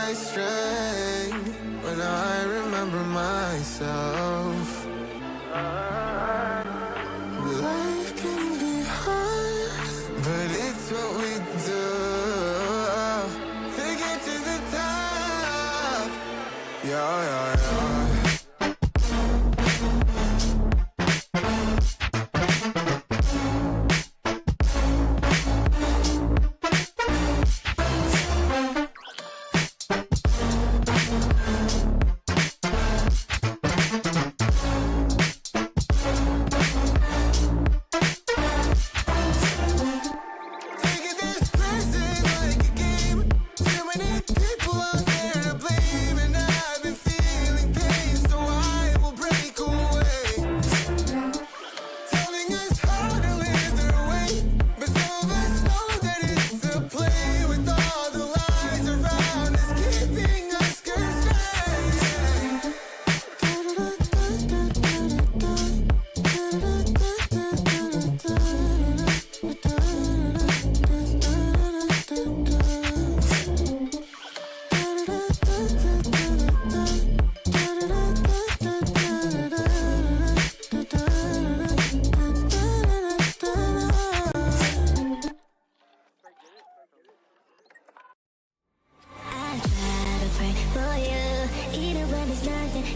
my strength when I remember myself. Life can be hard, but it's what we do to get to the top. Yeah, yeah, yeah.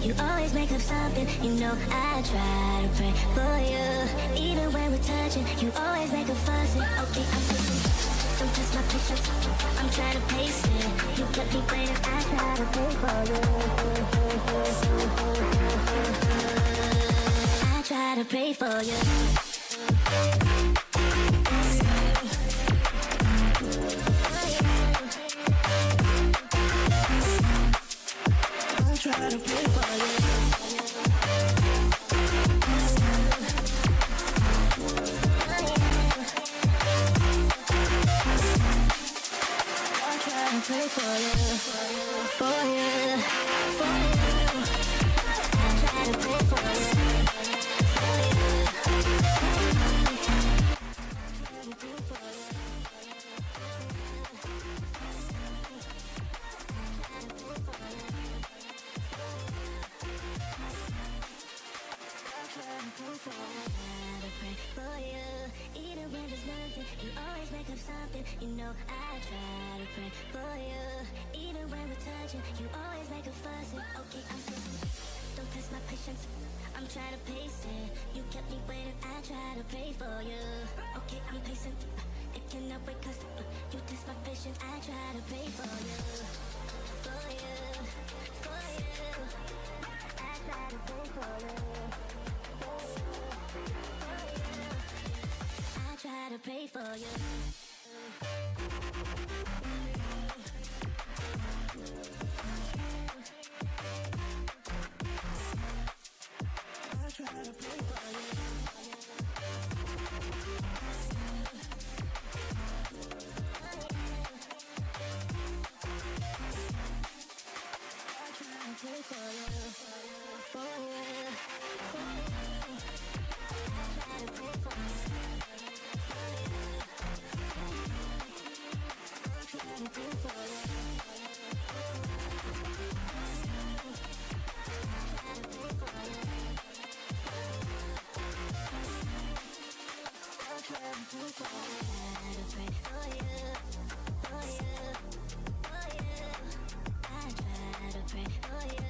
You always make up something, you know I try to pray for you. Even when we're touching, you always make a fuss. Okay, I'm pushing, don't test my patience. I'm trying to pace it. You kept me waiting, I try to pray for you. I try to pray for you. Try to pray for you. I try to pray for you, for you, for you. I try to pray for you, for you. Even when there's nothing, you always make up something. You know I try to pray for you. Even when we're touching, you always make a fuss. Okay, I'm patient, don't test my patience. I'm trying to pace it. You kept me waiting, I try to pray for you. Okay, I'm patient, it cannot wait 'cause you test my patience. I try to pray for you, for you, for you. I try to pray for you. I try to pray for you. I try to pray for you. I try to pray for you. For you. For you. I try to pray for you.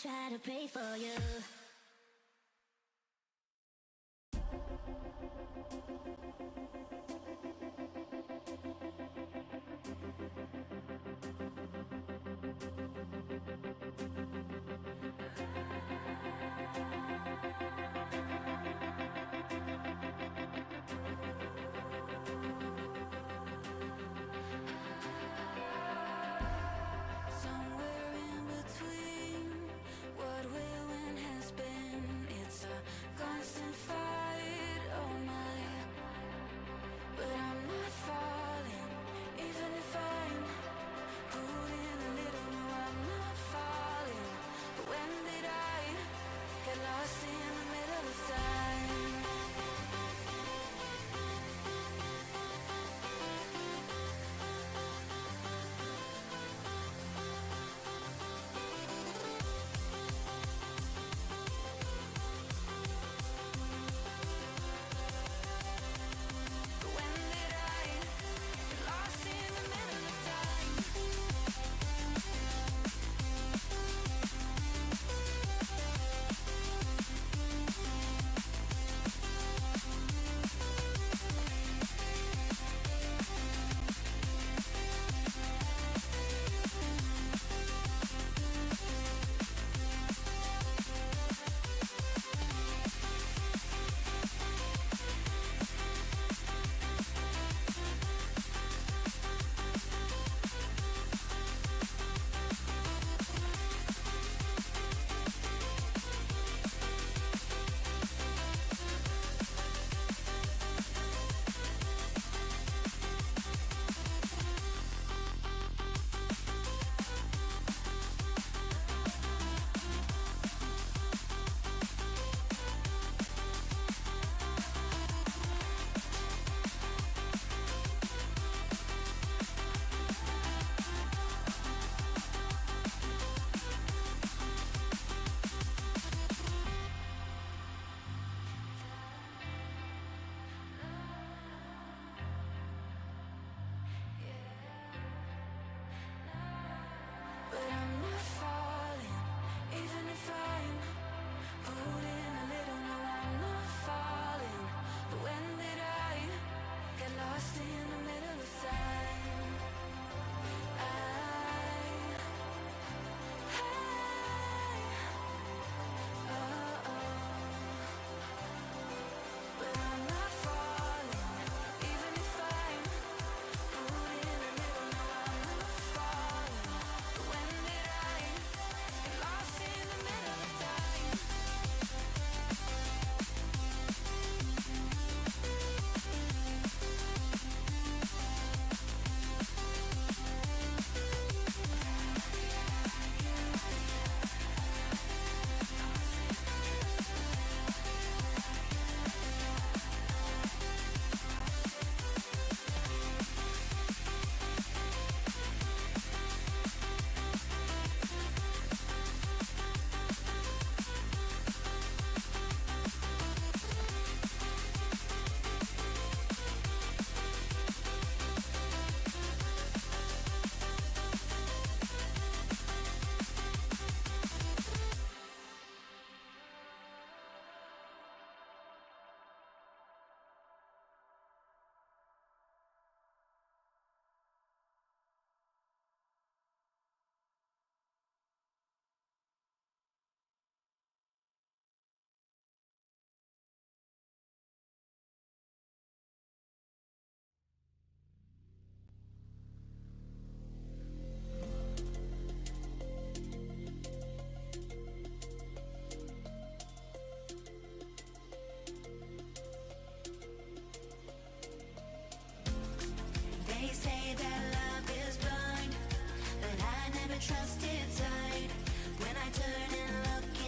Try to pray for you. Somewhere in between what will and has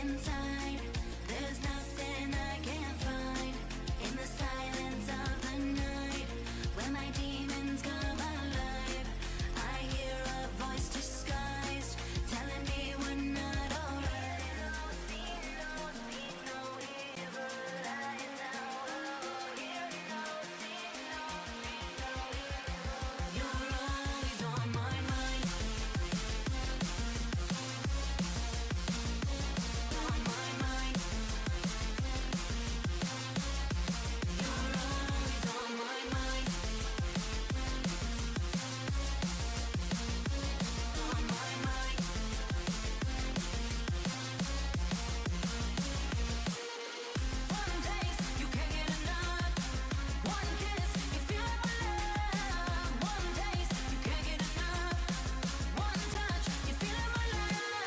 inside. There's nothing I can't find in the silence of the night. When my demons come alive, I hear a voice disguised telling me we're not alright. You're always on my mind. On my mind. You're always on my mind. On my mind. One taste, you can't get enough. One kiss, you feel my love. One taste, you can't get enough. One touch, you feel my love.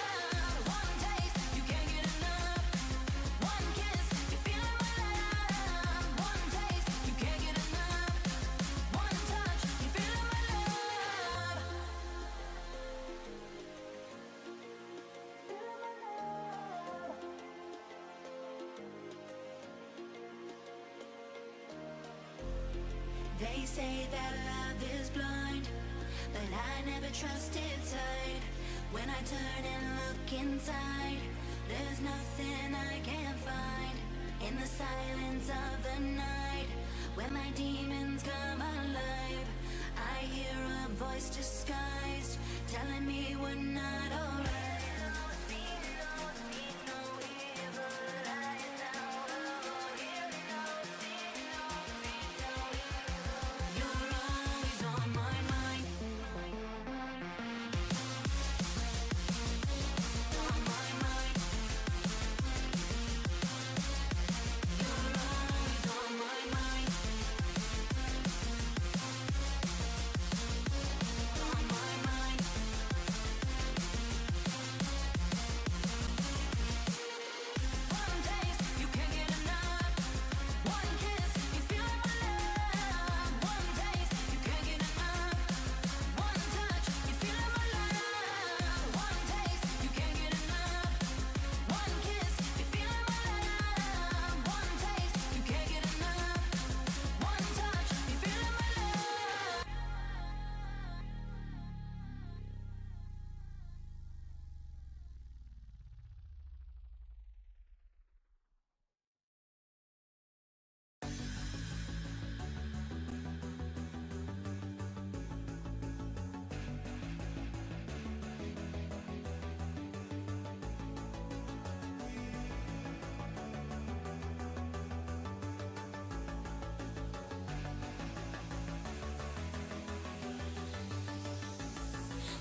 One taste, you can't get enough. One kiss, you feel my love. One taste, you can't get enough. One touch, you feel my love. They say that love is blind, but I never trusted sight. When I turn and look inside, there's nothing I can't find in the silence of the night. When my demons come alive, I hear a voice disguised telling me we're not alright. You're always on my mind. On my mind. You're always on my mind. On my mind. One taste, you can't get enough. One kiss, you feel my love. One taste, you can't get enough. One touch, you feel my love. One taste, you can't get enough. One kiss, you feel my love. One taste, you can't get enough. One touch, you feel my love.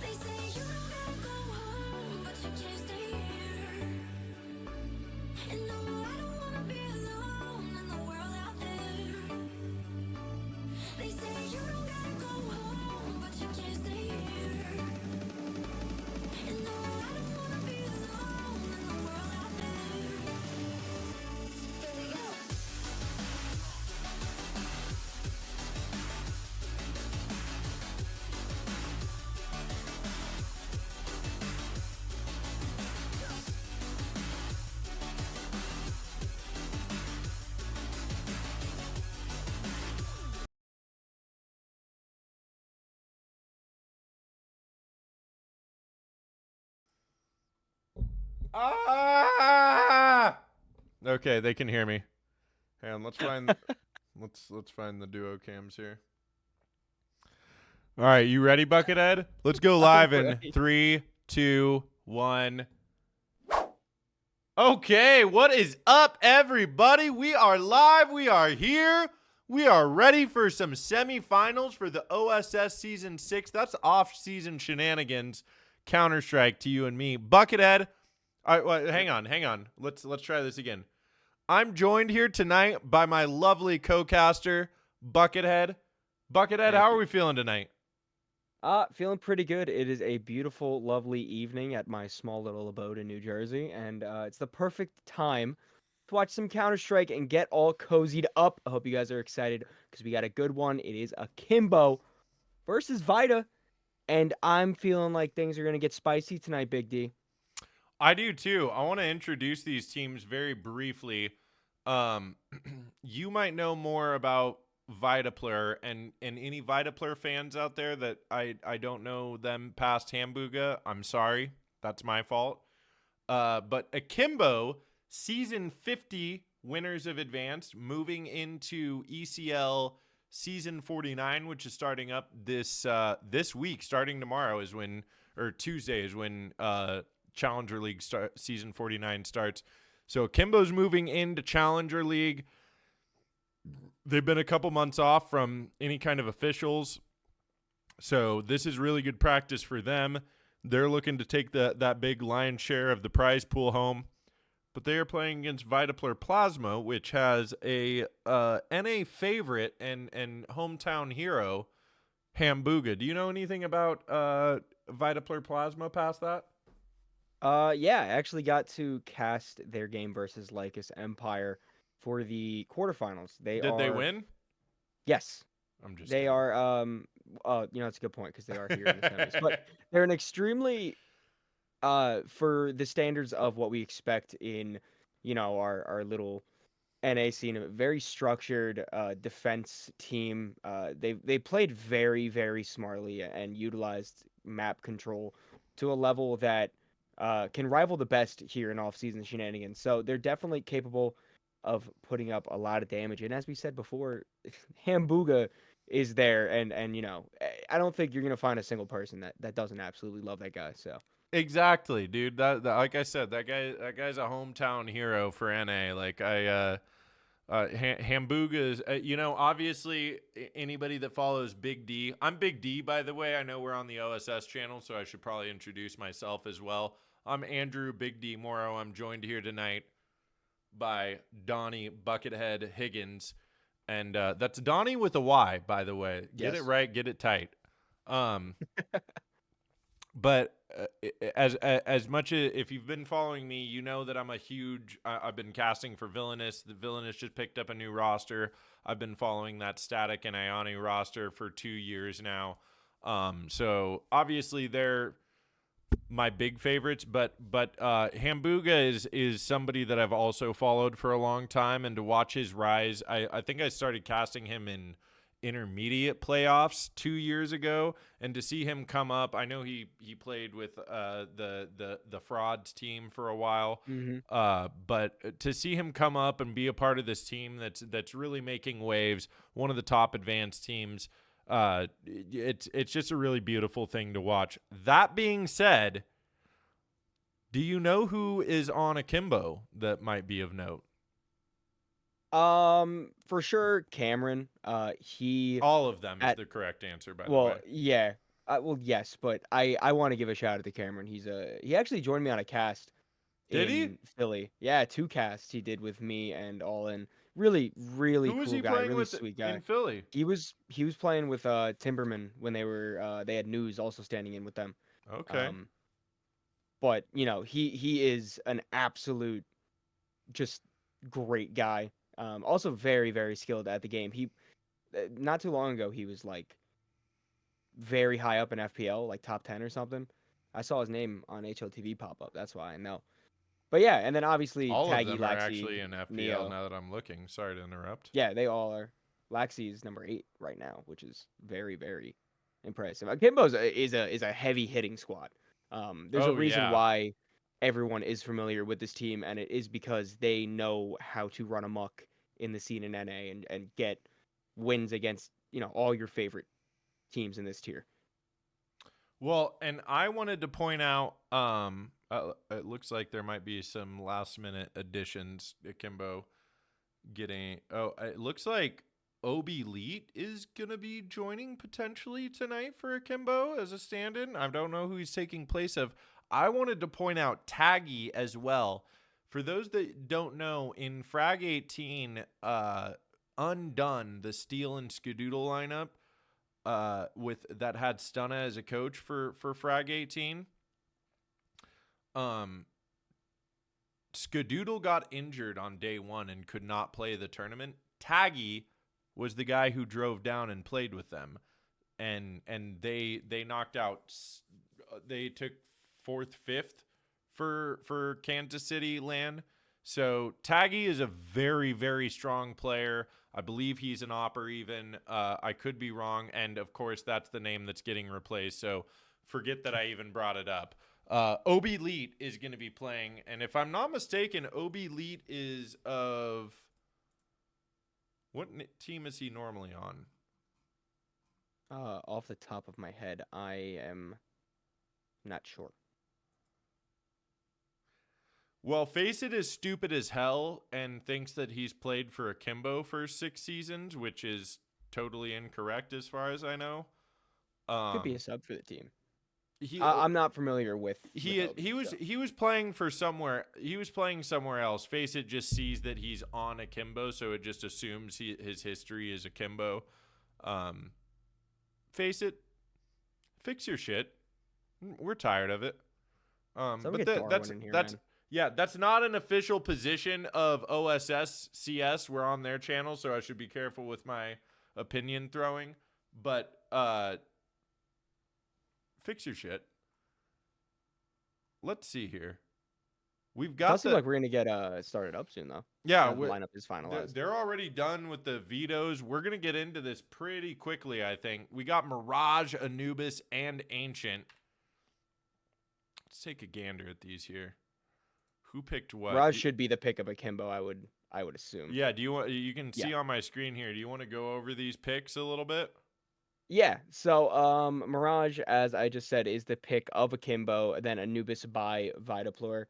They say you don't gotta go home, but you can't stay here. And no, I don't wanna be alone in the world out there. They say you don't gotta go home, but you can't stay here. And no, I don't wanna be alone in the world out there. Here we go. Ah! Okay, they can hear me. Hang on, let's find let's find the duo cams here. All right, you ready, Buckethead? Let's go live in ready. 3, 2, 1. Okay, what is up, everybody? We are live. We are here. We are ready for some semifinals for the OSS Season 6. That's off-season shenanigans. Counter-Strike to you and me. Buckethead. All right, well, hang on. Let's try this again. I'm joined here tonight by my lovely co-caster, Buckethead. Buckethead, how are we feeling tonight? Feeling pretty good. It is a beautiful, lovely evening at my small little abode in New Jersey, and it's the perfect time to watch some Counter-Strike and get all cozied up. I hope you guys are excited because we got a good one. It is Akimbo versus Vita, and I'm feeling like things are going to get spicy tonight, Big D. I do too. I want to introduce these teams very briefly. Um, you might know more about VitaPlur and any VitaPlur fans out there that I don't know them past Hamburger. I'm sorry. That's my fault. But Akimbo, season 50 winners of advanced, moving into ECL season 49, which is starting up this week. Starting tomorrow is when, or Tuesday is when Challenger League season 49 starts. So Akimbo's moving into Challenger League. They've been a couple months off from any kind of officials. So this is really good practice for them. They're looking to take that big lion's share of the prize pool home. But they are playing against VitaPlur Plasma, which has a NA favorite and hometown hero, Hambuga. Do you know anything about VitaPlur Plasma past that? Yeah, I actually got to cast their game versus Lycus Empire for the quarterfinals. Did they win? Yes. I'm just They kidding. are it's a good point because they are here in the semis. But they're an extremely for the standards of what we expect in, our little NA scene, a very structured defense team. They played very, very smartly and utilized map control to a level that can rival the best here in off-season shenanigans. So they're definitely capable of putting up a lot of damage. And as we said before, Hambuga is there, and I don't think you're gonna find a single person that doesn't absolutely love that guy. So. Exactly, dude. That like I said, that guy's a hometown hero for NA. Like Hambuga is, obviously anybody that follows Big D. I'm Big D, by the way. I know we're on the OSS channel, so I should probably introduce myself as well. I'm Andrew Big D Morrow. I'm joined here tonight by Donnie Buckethead Higgins, and that's Donnie with a Y, by the way. Get it Yes. right, get it tight. But as much as if you've been following me, you know that I'm a huge. I've been casting for Villainous. The Villainous just picked up a new roster. I've been following that Static and Ioni roster for 2 years now. So obviously they're my big favorites, but Hambuga is somebody that I've also followed for a long time, and to watch his rise, I think I started casting him in intermediate playoffs 2 years ago, and to see him come up, I know he played with the frauds team for a while, but to see him come up and be a part of this team that's really making waves, one of the top advanced teams, it's just a really beautiful thing to watch. That being said, do you know who is on Akimbo that might be of note? For sure, Cameron. All of them is At the correct answer, by the well, way. yeah. Well, yes, but I want to give a shout out to Cameron. He actually joined me on a cast Did he? in Philly. Yeah, 2 casts he did with me and all in. Really, really Who was cool he guy, playing really with sweet in guy. Philly? He was playing with Timberman when they had News also standing in with them. Okay. But he is an absolute just great guy. Also very, very skilled at the game. He not too long ago he was like very high up in FPL, like top 10 or something. I saw his name on HLTV pop up. That's why I know. But yeah, and then obviously All of Taggy, them are Laxi, actually in FPL Neo. now that I'm looking. Sorry to interrupt. Yeah, they all are. Laxi is number 8 right now, which is very, very impressive. Akimbo's is a heavy hitting squad. There's a Oh, reason yeah. why everyone is familiar with this team, and it is because they know how to run amok in the scene in NA and get wins against all your favorite teams in this tier. Well, and I wanted to point out, it looks like there might be some last minute additions. Akimbo getting. Oh, it looks like Obi Elite is gonna be joining potentially tonight for Akimbo as a stand-in. I don't know who he's taking place of. I wanted to point out Taggy as well. For those that don't know, in Frag 18, Undone, the Steel and Skadoodle lineup, with that had Stunna as a coach for Frag 18. Skadoodle got injured on day 1 and could not play the tournament. Taggy was the guy who drove down and played with them, and they knocked out. They took 4th, 5th for Kansas City land. So Taggy is a very, very strong player. I believe he's an opper even. I could be wrong. And of course, that's the name that's getting replaced. So forget that I even brought it up. Obi Leet is going to be playing. And if I'm not mistaken, Obi Leet is of... What team is he normally on? Off the top of my head, I am not sure. Well, Face It is stupid as hell and thinks that he's played for Akimbo for 6 seasons, which is totally incorrect as far as I know. Could be a sub for the team. He I'm not familiar with he was playing for somewhere. He was playing somewhere else. Face It just sees that he's on Akimbo, so it just assumes his history is Akimbo. Face It, fix your shit. We're tired of it. But that's in here, that's man. Yeah, that's not an official position of OSS CS. We're on their channel, so I should be careful with my opinion throwing. But fix your shit. Let's see here. We've got Does seem like we're gonna get started up soon though. Yeah, the lineup is finalized. They're already done with the vetoes. We're gonna get into this pretty quickly, I think. We got Mirage, Anubis, and Ancient. Let's take a gander at these here. Who picked what? Mirage should be the pick of Akimbo, I would assume. Yeah, do you want? You can see on my screen here. Do you want to go over these picks a little bit? Yeah. So Mirage, as I just said, is the pick of Akimbo, then Anubis by VitaPlur.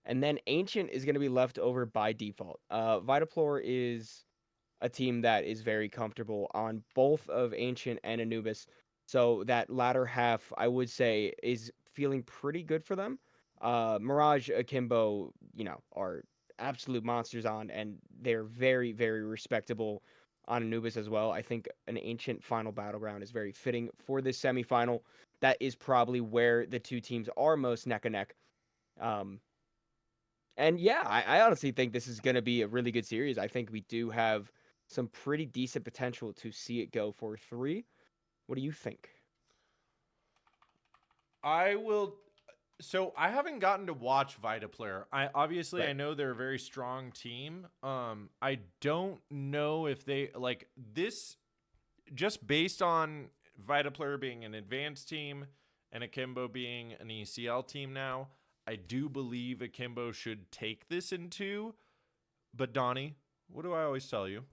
And then Ancient is going to be left over by default. VitaPlur is a team that is very comfortable on both of Ancient and Anubis. So that latter half, I would say, is feeling pretty good for them. Mirage, Akimbo, are absolute monsters on, and they're very, very respectable on Anubis as well. I think an Ancient final battleground is very fitting for this semifinal. That is probably where the two teams are most neck and neck. And yeah, I honestly think this is going to be a really good series. I think we do have some pretty decent potential to see it go for 3. What do you think? I will. So I haven't gotten to watch VitaPlur. I know they're a very strong team. I don't know if they like this. Just based on VitaPlur being an advanced team and Akimbo being an ECL team now, I do believe Akimbo should take this in 2. But Donnie, what do I always tell you?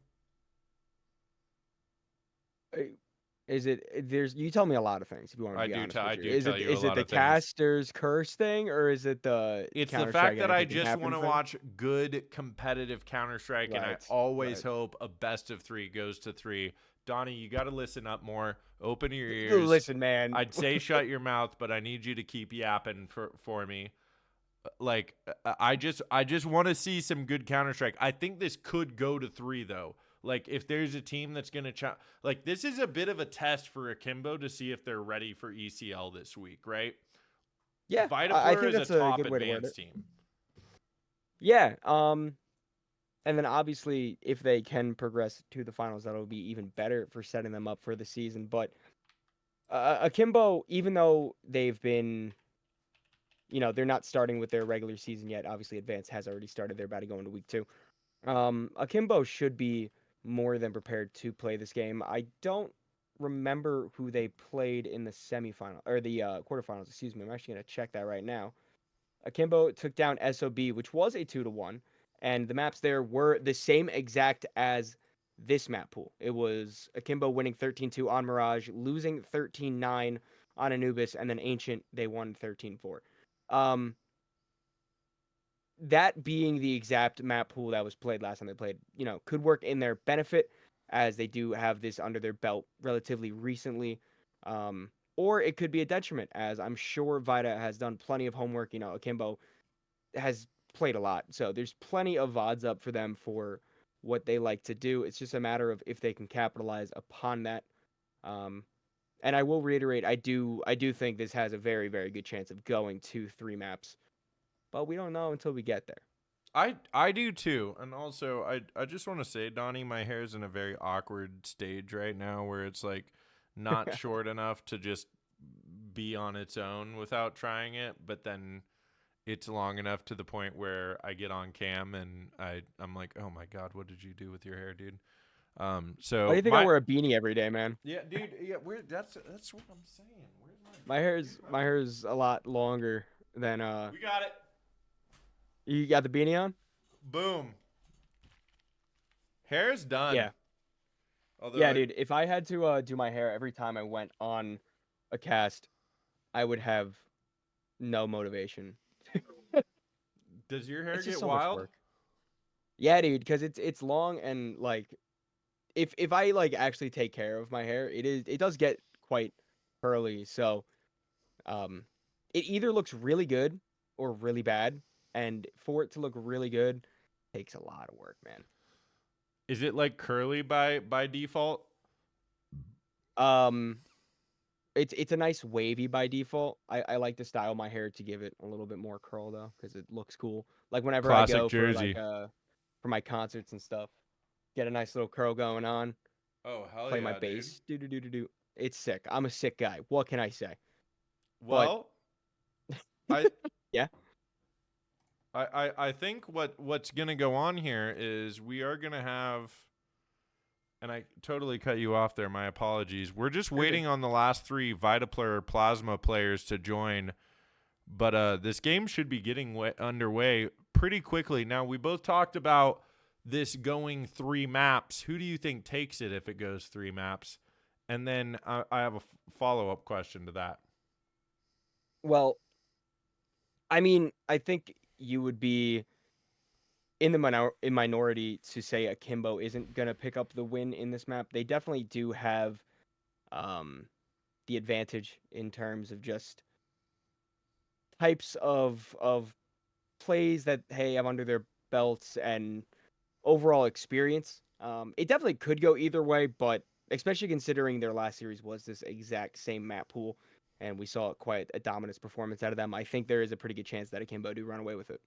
You tell me a lot of things if you want to be honest. I with do you. tell you a lot of things. Is it the caster's curse thing, or is it the? It's the fact that I just want to watch good competitive Counter-Strike, and I always hope a best of 3 goes to 3. Donnie, you got to listen up more. Open your ears. Listen, man. I'd say shut your mouth, but I need you to keep yapping for me. Like, I just want to see some good Counter-Strike. I think this could go to 3 though. Like, if there's a team that's going to like, this is a bit of a test for Akimbo to see if they're ready for ECL this week, right? Yeah, VitaPlur is a top advanced team. Yeah, and then obviously if they can progress to the finals, that'll be even better for setting them up for the season. But Akimbo, even though they've been, they're not starting with their regular season yet. Obviously, Advance has already started. They're about to go into week 2. Akimbo should be more than prepared to play this game. I don't remember who they played in the semifinal or the quarterfinals. Excuse me. I'm actually going to check that right now. Akimbo took down SOB, which was a 2-1, and the maps there were the same exact as this map pool. It was Akimbo winning 13-2 on Mirage, losing 13-9 on Anubis, and then Ancient, they won 13-4. That being the exact map pool that was played last time they played, could work in their benefit as they do have this under their belt relatively recently. Or it could be a detriment, as I'm sure Vita has done plenty of homework. Akimbo has played a lot, so there's plenty of VODs up for them for what they like to do. It's just a matter of if they can capitalize upon that. And I will reiterate, I do think this has a very, very good chance of going to 3 maps. But we don't know until we get there. I do too. And also, I just want to say, Donnie, my hair is in a very awkward stage right now where it's like not short enough to just be on its own without trying it. But then it's long enough to the point where I get on cam and I'm like, oh my god, what did you do with your hair, dude? Why So do you think I wear a beanie every day, man? yeah, dude, yeah, that's what I'm saying. Where's My hair's a lot longer than We got it. You got the beanie on? Boom. Hair's done. Yeah. Although Yeah, dude. If I had to do my hair every time I went on a cast, I would have no motivation. does your hair It's get just so much wild? work. Yeah, dude, because it's long and like if I like actually take care of my hair, it does get quite curly. So it either looks really good or really bad, and for it to look really good takes a lot of work, man. Is it like curly by default? Um, it's a nice wavy by default. I like to style my hair to give it a little bit more curl though, because it looks cool. Like whenever I Classic go for like Jersey. for my concerts and stuff, get a nice little curl going on, Oh hell play my yeah, dude. bass, do do do do do. It's sick. I'm a sick guy. What can I say? But Well, I yeah, I think what's gonna go on here is we are gonna have, and I totally cut you off there. My apologies. We're just You're good. waiting on the last 3 VitaPlur Plasma players to join, but this game should be getting underway pretty quickly. Now we both talked about this going 3 maps. Who do you think takes it if it goes 3 maps? And then I have a follow-up question to that. well, I mean, I think you would be in the minority to say Akimbo isn't gonna pick up the win in this map. They definitely do have um the advantage in terms of just types of plays that they have under their belts and overall experience. It definitely could go either way, but especially considering their last series was this exact same map pool, and we saw quite a dominance performance out of them, I think there is a pretty good chance that Akimbo do run away with it.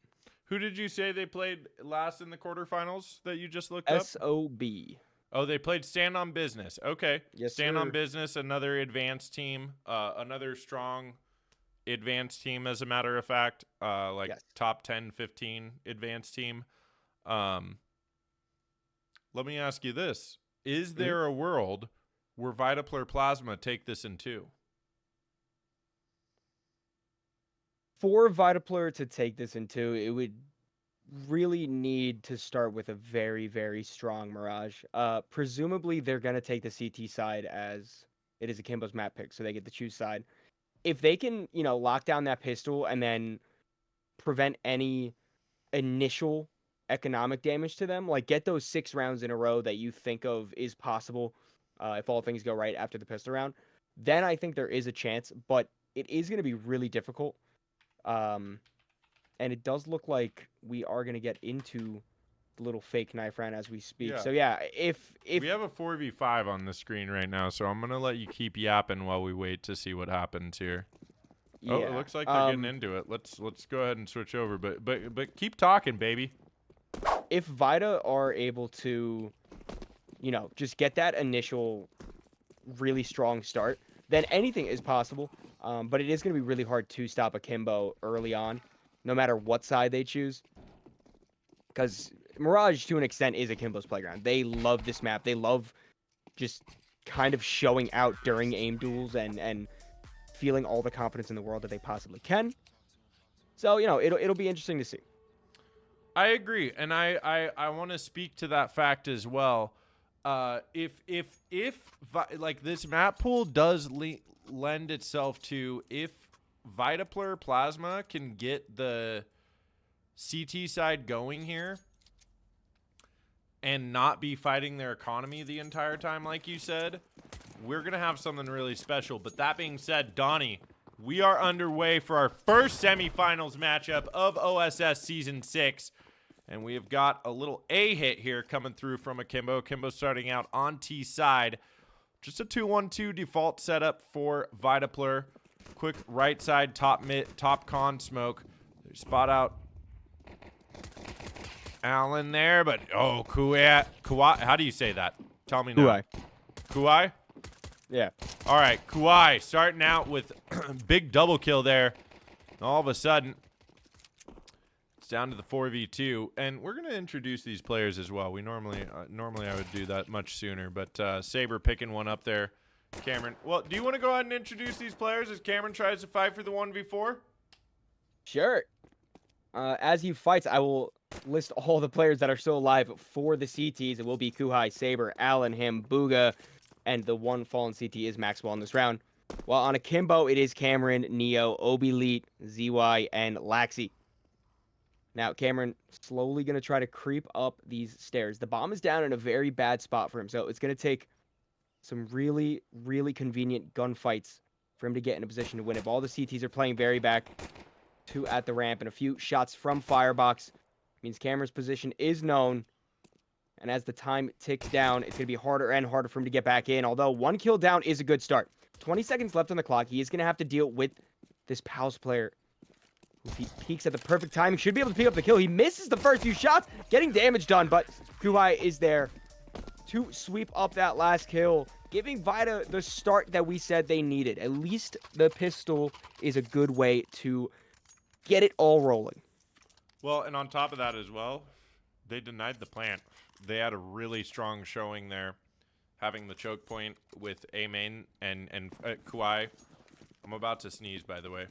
Who did you say they played last in the quarterfinals that you just looked up? SOB. Oh, they played Stand on Business. Okay. Yes, Stand on sir. Business, another advanced team, another strong advanced team, as a matter of fact, like Yes. top 10, 15 advanced team. Let me ask you this. Is there a world where VitaPlur Plasma take this in 2? For VitaPlur to take this into, it would really need to start with a very, very strong Mirage. Presumably, they're going to take the CT side as it is Akimbo's map pick, so they get to choose side. If they can, lock down that pistol and then prevent any initial economic damage to them, like get those 6 rounds in a row that you think of is possible if all things go right after the pistol round, then I think there is a chance, but it is going to be really difficult. And it does look like we are going to get into the little fake knife round as we speak. Yeah. So yeah, if We have a 4v5 on the screen right now, so I'm going to let you keep yapping while we wait to see what happens here. yeah, Oh, it looks like they're getting into it. Let's go ahead and switch over, but keep talking, baby. if Vita are able to, just get that initial really strong start, then anything is possible. But it is going to be really hard to stop Akimbo early on, no matter what side they choose. Because Mirage, to an extent, is Akimbo's playground. They love this map. They love just kind of showing out during aim duels and feeling all the confidence in the world that they possibly can. So, it'll be interesting to see. I agree, and I want to speak to that fact as well. If like this map pool does lend itself to, if VitaPlur Plasma can get the CT side going here and not be fighting their economy the entire time, like you said, we're gonna have something really special. But that being said, Donnie, we are underway for our first semifinals matchup of OSS Season 6. And we have got a little A hit here coming through from Akimbo. Akimbo starting out on T side. Just a 2-1-2 default setup for VitaPlur. Quick right side, top mid, top con smoke. They spot out Allen there, but oh, Kuai. How do you say that? Tell me now. Kuai? Yeah. All right, Kuai starting out with big double kill there. All of a sudden, down to the 4v2, and we're gonna introduce these players as well. We normally I would do that much sooner, but Saber picking one up there. Cameron, well, do you want to go ahead and introduce these players as Cameron tries to fight for the 1v4? Sure. As he fights, I will list all the players that are still alive for the CTs. It will be Kuhai, Saber, Allen, him, Booga, and the one fallen CT is Maxwell in this round. While on Akimbo, it is Cameron, Neo, Obi-Leet, ZY, and Laxi. Now, Cameron slowly going to try to creep up these stairs. The bomb is down in a very bad spot for him, so it's going to take some really, really convenient gunfights for him to get in a position to win. If all the CTs are playing very back, 2 at the ramp, and a few shots from Firebox, means Cameron's position is known. And as the time ticks down, it's going to be harder and harder for him to get back in. Although 1 kill down is a good start. 20 seconds left on the clock. He is going to have to deal with this Pals player. He peeks at the perfect time. He should be able to pick up the kill. He misses the first few shots, getting damage done, but Kuhai is there to sweep up that last kill, giving Vita the start that we said they needed. At least the pistol is a good way to get it all rolling. Well, and on top of that as well, they denied the plant. They had a really strong showing there, having the choke point with A main and Kuai. I'm about to sneeze, by the way.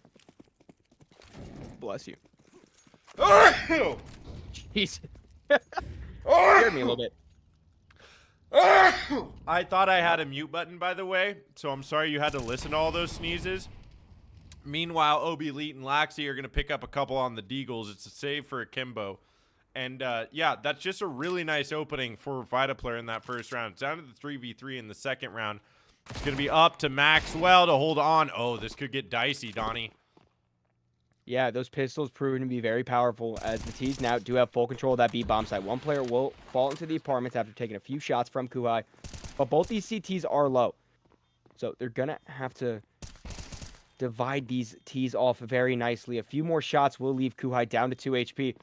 Bless you. Oh! Jeez. Scared me a little bit. I thought I had a mute button, by the way, so I'm sorry you had to listen to all those sneezes. Meanwhile, Obi-Leet and Laxi are going to pick up a couple on the Deagles. It's a save for Akimbo. And, yeah, that's just a really nice opening for VitaPlur in that first round. It's down to the 3v3 in the second round. It's going to be up to Maxwell to hold on. Oh, this could get dicey, Donnie. Yeah, those pistols proven to be very powerful as the T's now do have full control of that B bomb site. One player will fall into the apartments after taking a few shots from Kuhai, but both these CTs are low. So they're going to have to divide these T's off very nicely. A few more shots will leave Kuhai down to 2 HP.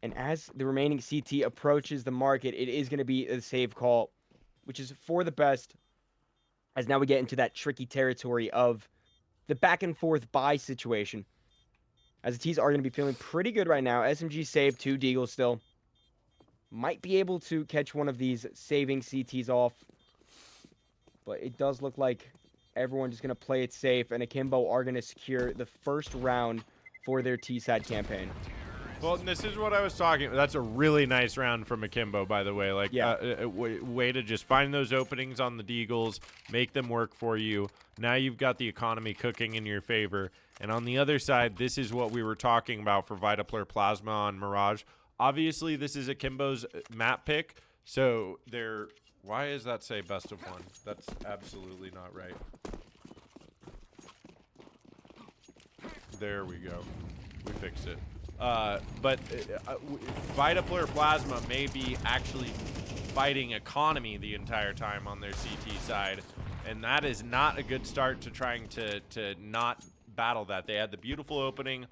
And as the remaining CT approaches the market, it is going to be a save call, which is for the best, as now we get into that tricky territory of the back and forth buy situation. As the T's are going to be feeling pretty good right now. SMG saved 2 Deagles still. Might be able to catch one of these saving CTs off. But it does look like everyone just going to play it safe. And Akimbo are going to secure the first round for their T-side campaign. Well, this is what I was talking about. That's a really nice round from Akimbo, by the way. Like, yeah. Way to just find those openings on the Deagles, make them work for you. Now you've got the economy cooking in your favor. And on the other side, this is what we were talking about for VitaPlur, Plasma, on Mirage. Obviously, this is Akimbo's map pick. So they're... Why does that say best of 1? That's absolutely not right. There we go. We fixed it. But VitaPlur Plasma may be actually fighting economy the entire time on their CT side, and that is not a good start to trying to not battle that. They had the beautiful opening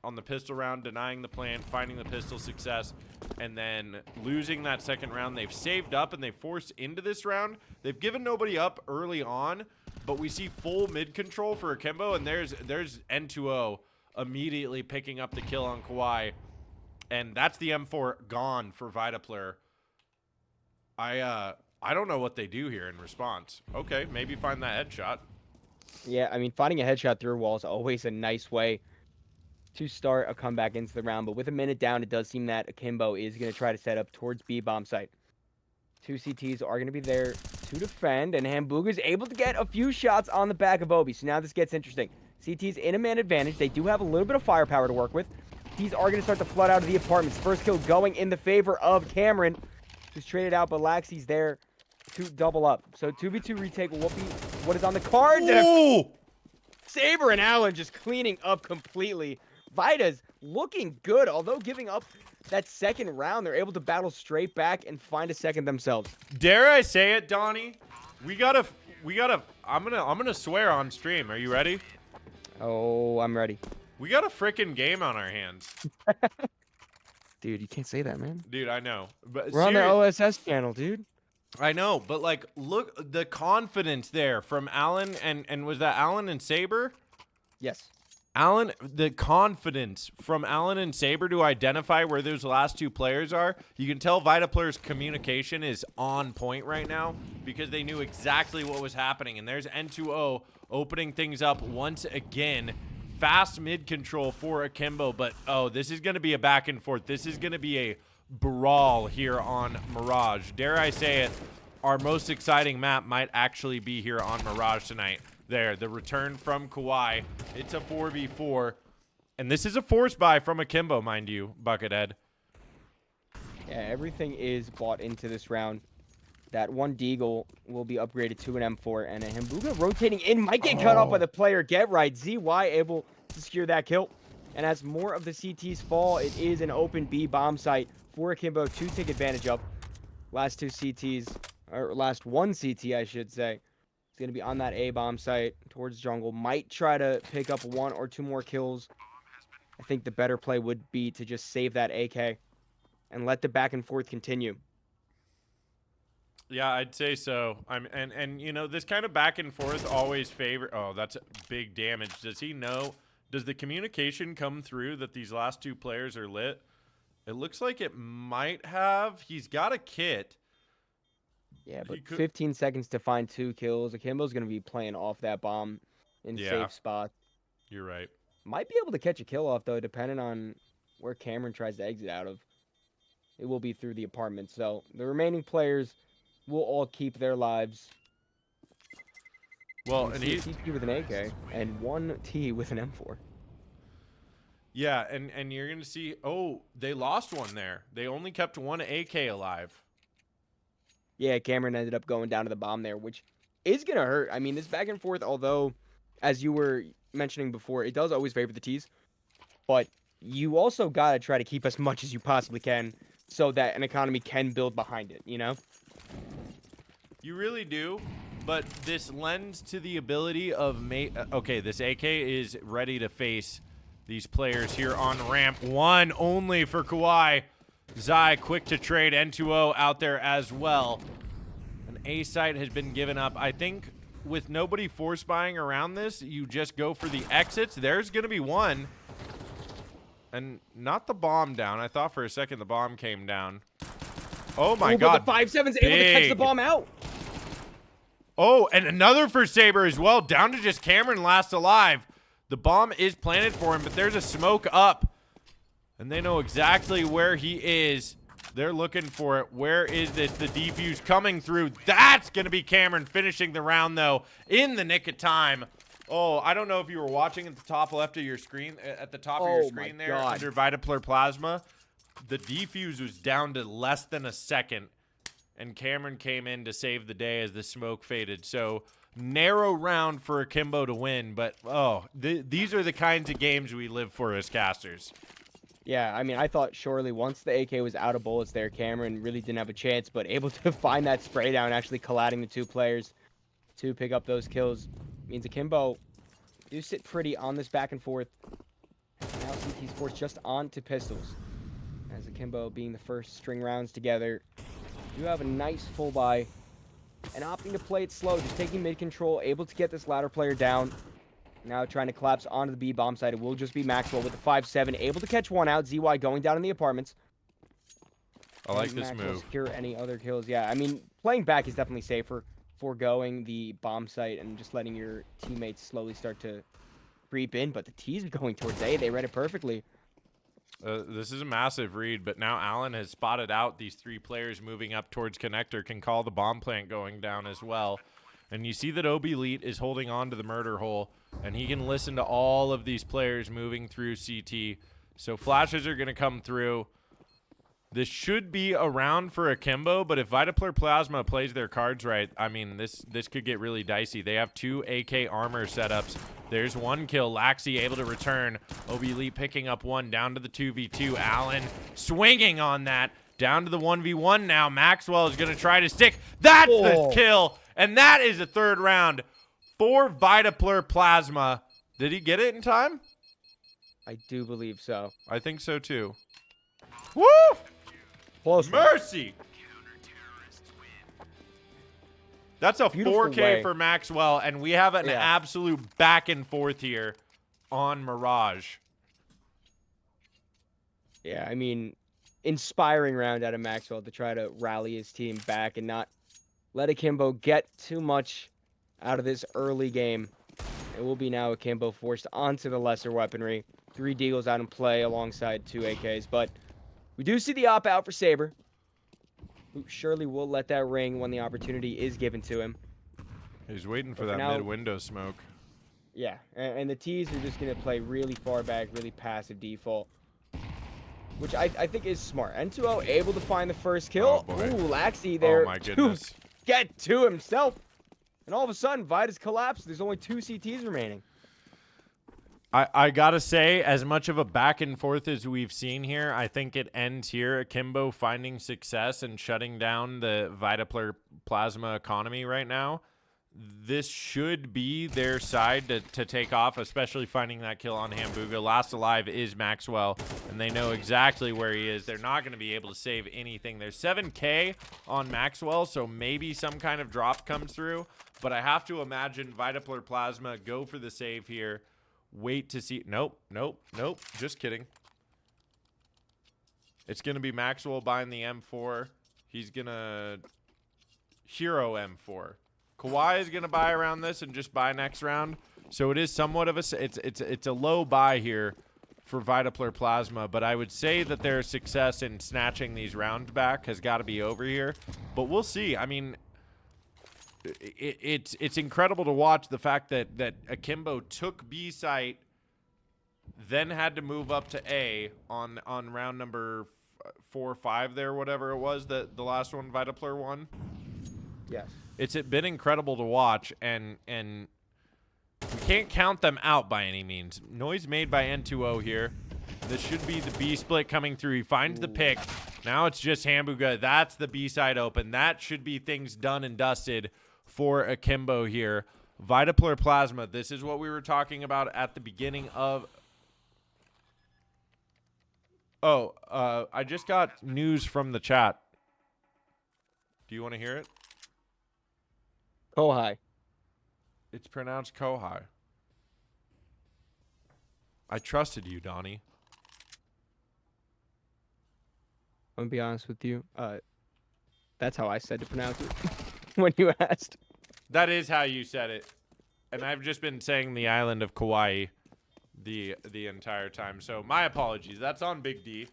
on the pistol round, denying the plant, finding the pistol success, and then losing that second round. They've saved up and they forced into this round. They've given nobody up early on, but we see full mid control for Akimbo, and there's N2O immediately picking up the kill on Kawhi, and that's the M4 gone for VitaPlur. I don't know what they do here in response. Okay, maybe find that headshot. Yeah, I mean, finding a headshot through a wall is always a nice way to start a comeback into the round, but with a minute down, it does seem that Akimbo is going to try to set up towards B bomb site. 2 CTs are going to be there to defend, and Hamburger is able to get a few shots on the back of Obi, so now this gets interesting. CT's in a man advantage. They do have a little bit of firepower to work with. These are going to start to flood out of the apartments. First kill going in the favor of Cameron, who's traded out, but Laxi's there to double up. So 2v2 retake will be what is on the cards. Ooh! Saber and Allen just cleaning up completely. Vita's looking good, although giving up that second round, they're able to battle straight back and find a second themselves. Dare I say it, Donnie? We gotta. I'm gonna swear on stream. Are you ready? Oh, I'm ready. We got a freaking game on our hands. Dude, you can't say that, man. Dude, I know. But We're on the OSS channel, dude. I know, but like, look, the confidence there from Allen and was that Allen and Saber? Yes. Allen, the confidence from Allen and Saber to identify where those last two players are, you can tell VitaPlur's communication is on point right now because they knew exactly what was happening. And there's N2O opening things up once again. Fast mid control for Akimbo, but oh, this is going to be a back and forth. This is going to be a brawl here on Mirage. Dare I say it, our most exciting map might actually be here on Mirage tonight. There, the return from Kawhi. It's a 4v4. And this is a force buy from Akimbo, mind you, Buckethead. Yeah, everything is bought into this round. That one Deagle will be upgraded to an M4, and a Himbuga rotating in might get cut off by the player. Get right. ZY able to secure that kill. And as more of the CTs fall, it is an open B bomb site for Akimbo to take advantage of. Last two CTs, or last one CT, I should say, is going to be on that A bomb site towards jungle. Might try to pick up 1 or 2 more kills. I think the better play would be to just save that AK and let the back and forth continue. Yeah, I'd say so. And you know, this kind of back and forth always favor. Oh, that's big damage. Does he know? Does the communication come through that these last two players are lit? It looks like it might have. He's got a kit. Yeah, but 15 seconds to find 2 kills. Akimbo's going to be playing off that bomb in safe spot. You're right. Might be able to catch a kill off, though, depending on where Cameron tries to exit out of. It will be through the apartment. So the remaining players will all keep their lives. Well, and he's TP with an AK and 1 T with an M4. Yeah, and you're going to see, oh, they lost one there. They only kept 1 AK alive. Yeah, Cameron ended up going down to the bomb there, which is going to hurt. I mean, this back and forth, although, as you were mentioning before, it does always favor the Ts. But you also got to try to keep as much as you possibly can so that an economy can build behind it, you know? You really do, but this lends to the ability of okay, this AK is ready to face these players here on ramp. 1 only for Kawhi. Zai quick to trade. N2O out there as well. An A site has been given up. I think with nobody force buying around this, you just go for the exits. There's going to be one. And not the bomb down. I thought for a second the bomb came down. Oh my God. But the 5-7's able to catch the bomb out. Oh, and another for Saber as well. Down to just Cameron last alive. The bomb is planted for him, but there's a smoke up. And they know exactly where he is. They're looking for it. Where is this? The defuse coming through. That's going to be Cameron finishing the round, though, in the nick of time. Oh, I don't know if you were watching at the top left of your screen, at the top of your screen there, under VitaPlur Plasma. The defuse was down to less than a second. And Cameron came in to save the day as the smoke faded. So, narrow round for Akimbo to win. But, oh, these are the kinds of games we live for as casters. Yeah, I mean, I thought surely once the AK was out of bullets there, Cameron really didn't have a chance. But able to find that spray down, actually colliding the 2 players to pick up those kills, means Akimbo do sit pretty on this back and forth. Now CT's forced just on to pistols. As Akimbo being the first string rounds together. You have a nice full buy and opting to play it slow, just taking mid control, able to get this ladder player down. Now trying to collapse onto the B bomb side. It will just be Maxwell with the 5-7, able to catch 1 out. ZY going down in the apartments. I like this move. Secure any other kills. Yeah, I mean, playing back is definitely safer. Foregoing the bomb site and just letting your teammates slowly start to creep in. But the T's are going towards A. They read it perfectly. This is a massive read, but now Allen has spotted out these 3 players moving up towards connector, can call the bomb plant going down as well. And you see that OB Elite is holding on to the murder hole, and he can listen to all of these players moving through CT. So flashes are going to come through. This should be a round for Akimbo, but if VitaPlur Plasma plays their cards right, I mean, this could get really dicey. They have 2 AK armor setups. There's 1 kill. Laxi able to return. OB Elite picking up 1 down to the 2v2. Allen swinging on that. Down to the 1v1 now. Maxwell is going to try to stick. That's the kill. And that is a 3rd round for VitaPlur Plasma. Did he get it in time? I do believe so. I think so too. Woo! Close. Mercy. That's a Beautiful 4K way. for Maxwell, and we have an absolute back and forth here. on Mirage. Yeah, I mean, inspiring round out of Maxwell to try to rally his team back and not let Akimbo get too much out of this early game. It will be now Akimbo forced onto the lesser weaponry. 3 Deagles out in play alongside 2 AKs, but we do see the op out for Saber, who surely will let that ring when the opportunity is given to him. He's waiting for But that for now- mid-window smoke. Yeah, and the T's are just going to play really far back, really passive default, which I think is smart. N2O able to find the first kill. Oh, boy. Ooh, Laxi there Oh, my to goodness. get to himself. And all of a sudden, Vita's collapsed. There's only 2 CTs remaining. I gotta say, as much of a back and forth as we've seen here, I think it ends here. Akimbo finding success and shutting down the VitaPlur plasma economy right now. This should be their side to take off, especially finding that kill on Hamburger. Last alive is Maxwell, and they know exactly where he is. They're not going to be able to save anything. There's 7K on Maxwell, so maybe some kind of drop comes through. But I have to imagine VitaPlur plasma go for the save here. Wait to see. Nope. Just kidding. It's going to be Maxwell buying the M4. He's going to hero M4. Kawhi is going to buy around this and just buy next round. So it is somewhat of a it's a low buy here for VitaPlur plasma, but I would say that their success in snatching these rounds back has got to be over here. But we'll see. I mean, it's incredible to watch the fact that Akimbo took B site, then had to move up to A on round number 4 or 5 there, whatever it was, the last one VitaPlur won. Yes. It's been incredible to watch, and we can't count them out by any means. Noise made by N2O here. This should be the B split coming through. He finds the pick. Now it's just Hamburger. That's the B side open. That should be things done and dusted for Akimbo here. VitaPlur plasma. This is what we were talking about at the beginning of. Oh, I just got news from the chat. Do you want to hear it? Kohai. It's pronounced Kohai. I trusted you, Donnie. I'm gonna be honest with you. That's how I said to pronounce it when you asked. That is how you said it. And I've just been saying the island of Kauai the entire time. So my apologies. That's on Big D.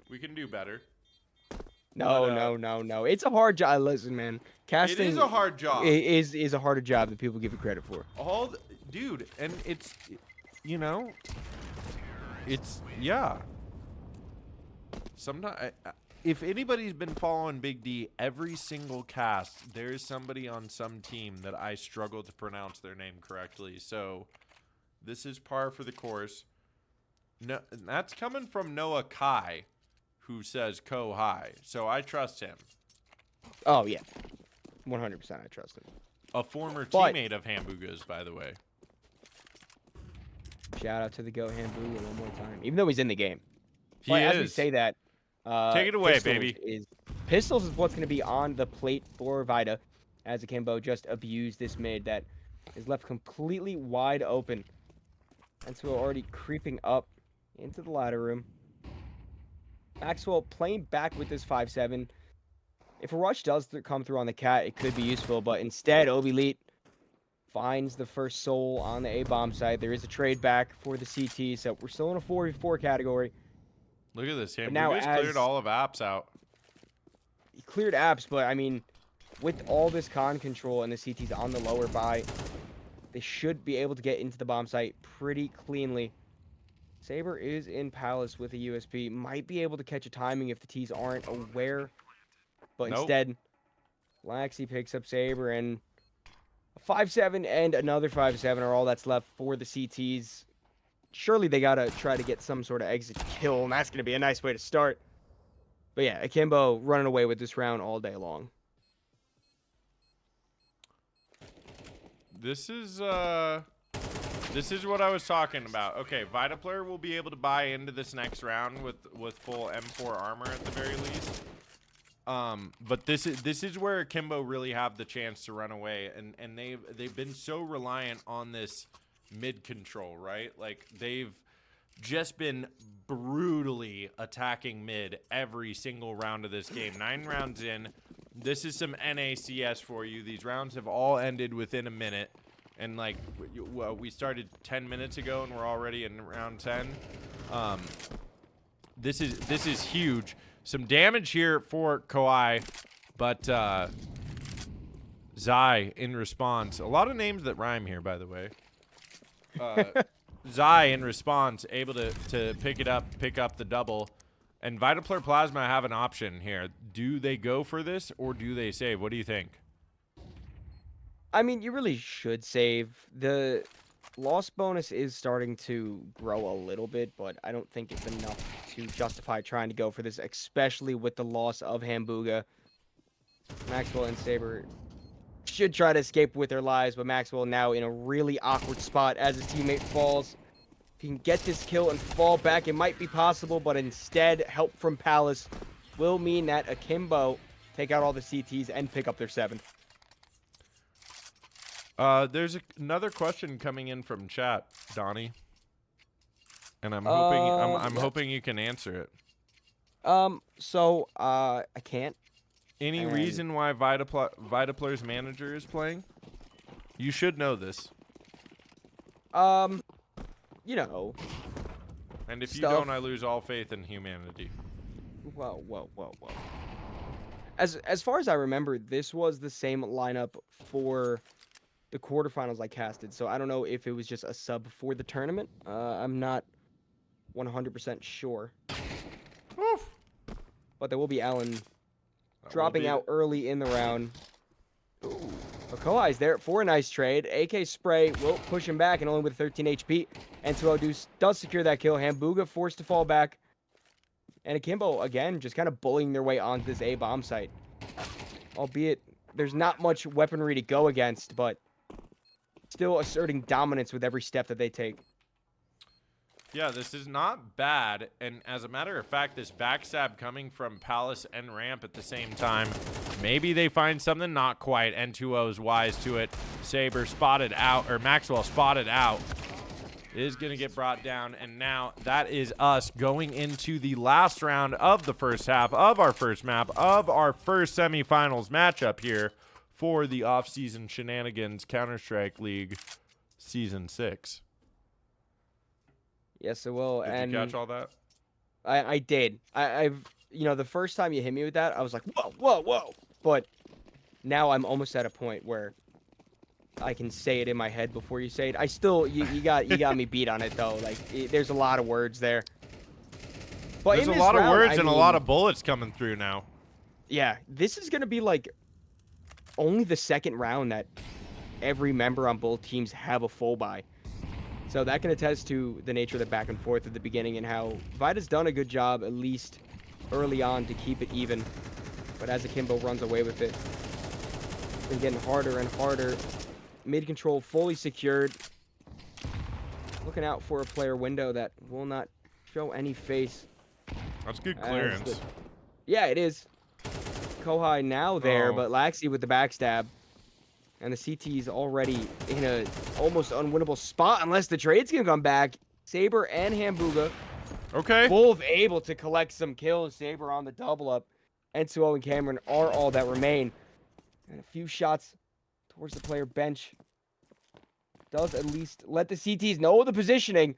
We can do better. No, But, no. It's a hard job. Listen, man. Casting It is a hard job. is a harder job than people give it credit for. Dude, and it's, you know, it's, yeah. Sometimes, if anybody's been following Big D, every single cast, there's somebody on some team that I struggle to pronounce their name correctly. So this is par for the course. No, that's coming from Noah Kai, who says Kohai. So I trust him. Oh yeah, 100%. I trust him. A former But- teammate of Hambuga's, by the way. Shout out to the Go Hamburger one more time, even though he's in the game. He But is. as we say that, Take it away, Pistols baby. Pistols is what's going to be on the plate for Vita, as Akimbo just abused this mid that is left completely wide open. And so we're already creeping up into the ladder room. Maxwell playing back with this 5-7. If a rush does come through on the cat, it could be useful, but instead, Obi finds the first soul on the A-bomb site. There is a trade back for the CT, so we're still in a 4v4 category. Look at this. now Hambuga's as- cleared all of apps out. He cleared apps, but I mean, with all this con control and the CTs on the lower buy, they should be able to get into the bomb site pretty cleanly. Saber is in Palace with a USP. Might be able to catch a timing if the T's aren't aware. But Nope. instead, Laxi picks up Saber, and a 5-7 and another 5-7 are all that's left for the CTs. Surely they got to try to get some sort of exit kill, and that's going to be a nice way to start. But yeah, Akimbo running away with this round all day long. This is what I was talking about. Okay, VitaPlur will be able to buy into this next round with full M4 armor at the very least. But this is where Akimbo really have the chance to run away, and they've been so reliant on this mid control, right? Like they've just been brutally attacking mid every single round of this game. 9 rounds in. This is some NACS for you. These rounds have all ended within a minute. And like we started 10 minutes ago and we're already in round 10. This is huge. Some damage here for Kawhi, but Zai in response. A lot of names that rhyme here, by the way. Zai in response, able to pick up the double. And VitaPlur Plasma have an option here. Do they go for this or do they save? What do you think? I mean, you really should save. The loss bonus is starting to grow a little bit, but I don't think it's enough to justify trying to go for this, especially with the loss of Hambuga. Maxwell and Saber should try to escape with their lives, but Maxwell now in a really awkward spot as his teammate falls. If he can get this kill and fall back, it might be possible, but instead, help from Palace will mean that Akimbo take out all the CTs and pick up their 7th. There's another question coming in from chat, Donnie, and I'm hoping you can answer it. I can't. Any reason why VitaPlur's manager is playing? You should know this. You know. And if stuff. you don't, I lose all faith in humanity. Whoa. As far as I remember, this was the same lineup for the quarterfinals I casted, so I don't know if it was just a sub for the tournament. I'm not 100% sure. Oof. But there will be Allen dropping out early in the round. Kawhi's there for a nice trade. AK Spray will push him back, and only with 13 HP. And N2O does secure that kill. Hambuga forced to fall back. And Akimbo, again, just kind of bullying their way onto this A-bomb site. Albeit, there's not much weaponry to go against, but still asserting dominance with every step that they take. Yeah, this is not bad. And as a matter of fact, this backstab coming from Palace and Ramp at the same time, maybe they find something not quite. N2O's wise to it. Saber spotted out, or Maxwell spotted out. Is going to get brought down. And now that is us going into the last round of the first half of our first map of our first semifinals matchup here for the off-season shenanigans Counter-Strike League Season 6. Yes, it will. Did you catch all that? I did. I've, you know, the first time you hit me with that, I was like, whoa. But now I'm almost at a point where I can say it in my head before you say it. I still, you got me beat on it though. Like, there's a lot of words there. But there's a lot of words and a lot of bullets coming through now. Yeah, this is gonna be like only the second round that every member on both teams have a full buy. So that can attest to the nature of the back and forth at the beginning and how Vita's done a good job, at least early on, to keep it even. But as Akimbo runs away with it, it's been getting harder and harder. Mid control fully secured. Looking out for a player window that will not show any face. That's good clearance. Yeah, it is. Kohai now there, but Laxi with the backstab. And the CT's already in a almost unwinnable spot unless the trade's gonna come back. Saber and Hambuga. Okay. Both able to collect some kills. Saber on the double up. N2O and Cameron are all that remain. And a few shots towards the player bench. Does at least let the CTs know the positioning.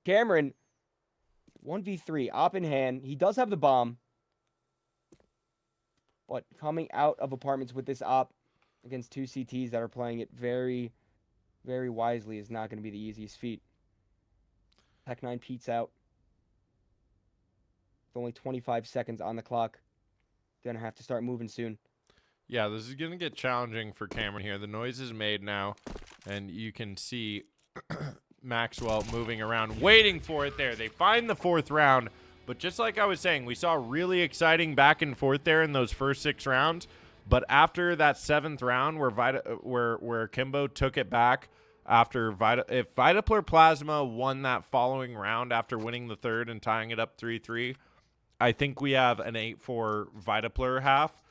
Cameron, 1v3, op in hand. He does have the bomb. But coming out of apartments with this op against two CTs that are playing it very, very wisely is not going to be the easiest feat. Tech9 Pete's out. With only 25 seconds on the clock. Gonna have to start moving soon. Yeah, this is going to get challenging for Cameron here. The noise is made now, and you can see Maxwell moving around, waiting for it there. They find the 4th round, but just like I was saying, we saw really exciting back and forth there in those first 6 rounds. But after that 7th round where Akimbo took it back after if VitaPlur Plasma won that following round after winning the 3rd and tying it up 3-3, I think we have an 8-4 VitaPlur half.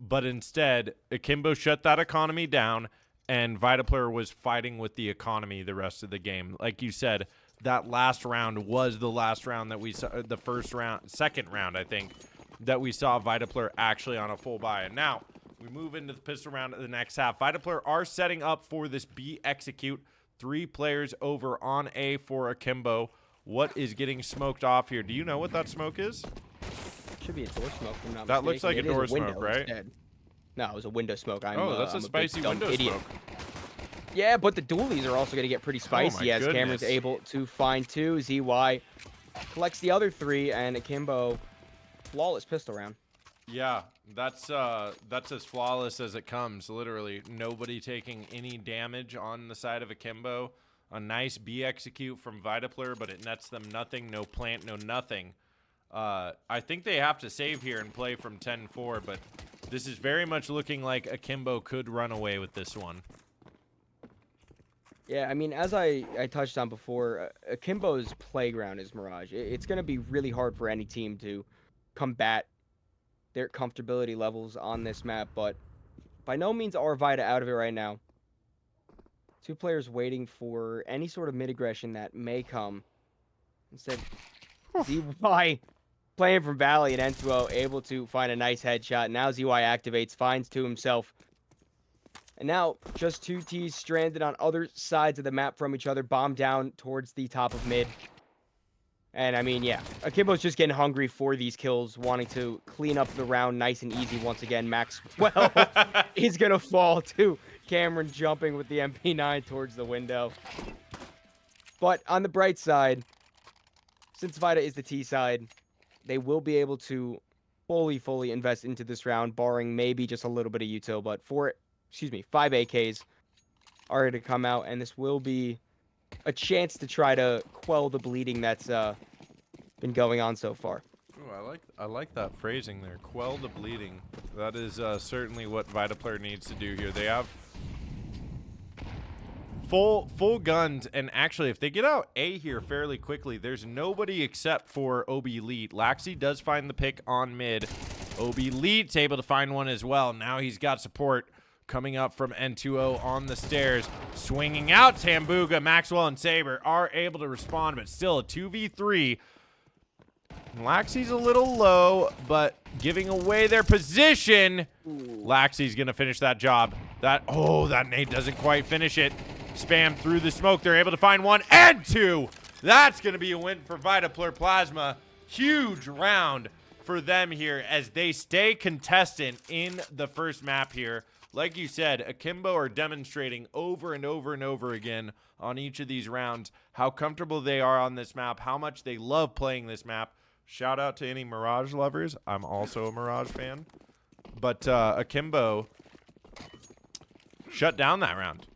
But instead, Akimbo shut that economy down and VitaPlur was fighting with the economy the rest of the game. Like you said, that last round was the last round that we saw, the second round, I think, that we saw VitaPlur actually on a full buy. And now we move into the pistol round of the next half. VitaPlur are setting up for this B execute. 3 players over on A for Akimbo. What is getting smoked off here? Do you know what that smoke is? Should be a door smoke. If I'm not That looks like mistaken. a door It is window smoke, right? instead. No, it was a window smoke. Oh, that's a I'm spicy big, dumb window idiot. smoke. Yeah, but the dualies are also going to get pretty spicy as Cameron's goodness. able to find 2. ZY collects the other 3, and Akimbo, flawless pistol round. Yeah, that's as flawless as it comes. Literally, nobody taking any damage on the side of Akimbo. A nice B execute from VitaPlur, but it nets them nothing. No plant, no nothing. I think they have to save here and play from 10-4, but this is very much looking like Akimbo could run away with this one. Yeah, I mean, as I touched on before, Akimbo's playground is Mirage. It's going to be really hard for any team to combat their comfortability levels on this map, but by no means are Vita out of it right now. 2 players waiting for any sort of mid-aggression that may come. Instead, ZY playing from Valley and N2O able to find a nice headshot. Now ZY activates, finds 2 himself. And now just 2 Ts stranded on other sides of the map from each other, bomb down towards the top of mid. And I mean, yeah, Akimbo's just getting hungry for these kills, wanting to clean up the round nice and easy once again. Maxwell is going to fall to Cameron jumping with the MP9 towards the window. But on the bright side, since Vita is the T side, they will be able to fully invest into this round, barring maybe just a little bit of util. But 5 AKs are going to come out, and this will be a chance to try to quell the bleeding that's been going on so far. Ooh, I like that phrasing there. Quell the bleeding. That is certainly what VitaPlur needs to do here. They have full guns, and actually, if they get out A here fairly quickly, there's nobody except for OB Elite. Laxi does find the pick on mid. OB Elite's able to find one as well. Now he's got support coming up from N2O on the stairs. Swinging out, Tambuga, Maxwell, and Saber are able to respond, but still a 2v3. Laxi's a little low, but giving away their position. Laxi's going to finish that job. That nade doesn't quite finish it. Spam through the smoke. They're able to find 1 and 2. That's going to be a win for VitaPlur Plasma. Huge round for them here as they stay contestant in the first map here. Like you said, Akimbo are demonstrating over and over and over again on each of these rounds how comfortable they are on this map, how much they love playing this map. Shout out to any Mirage lovers. I'm also a Mirage fan. But Akimbo shut down that round.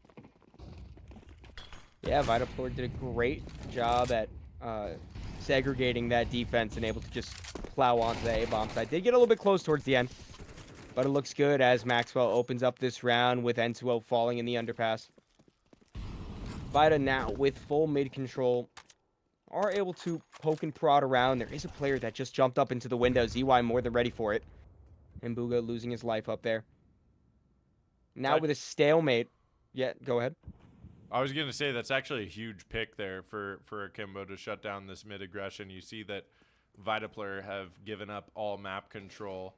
Yeah, VitaPlur did a great job at segregating that defense and able to just plow onto the A-bomb side. Did get a little bit close towards the end, but it looks good as Maxwell opens up this round with N2O falling in the underpass. Vita now with full mid control are able to poke and prod around. There is a player that just jumped up into the window. ZY more than ready for it. And Buga losing his life up there. Now with a stalemate. Yeah, go ahead. I was going to say that's actually a huge pick there for Akimbo to shut down this mid aggression. You see that VitaPlur have given up all map control.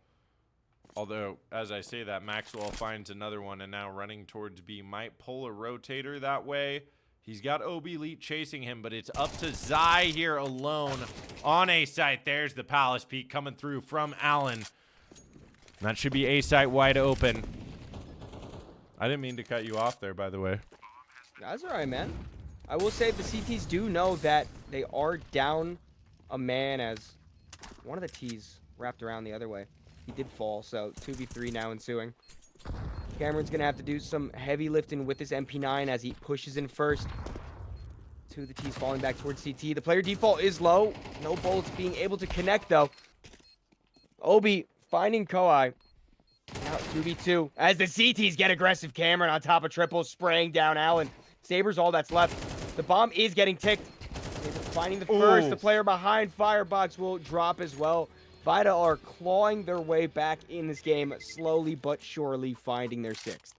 Although, as I say that, Maxwell finds another one and now running towards B. Might pull a rotator that way. He's got OB Elite chasing him, but it's up to Zai here alone on A site. There's the Palace Peak coming through from Allen. That should be A site wide open. I didn't mean to cut you off there, by the way. That's all right, man. I will say the CTs do know that they are down a man as one of the T's wrapped around the other way. He did fall, so 2v3 now ensuing. Cameron's going to have to do some heavy lifting with his MP9 as he pushes in first. 2 of the T's falling back towards CT. The player default is low. No bullets being able to connect, though. Obi finding Koi. Now 2v2 as the CTs get aggressive. Cameron on top of triple, spraying down Allen. Saber's all that's left. The bomb is getting ticked. Finding the first. The player behind Firebox will drop as well. Vita are clawing their way back in this game, slowly but surely finding their 6th.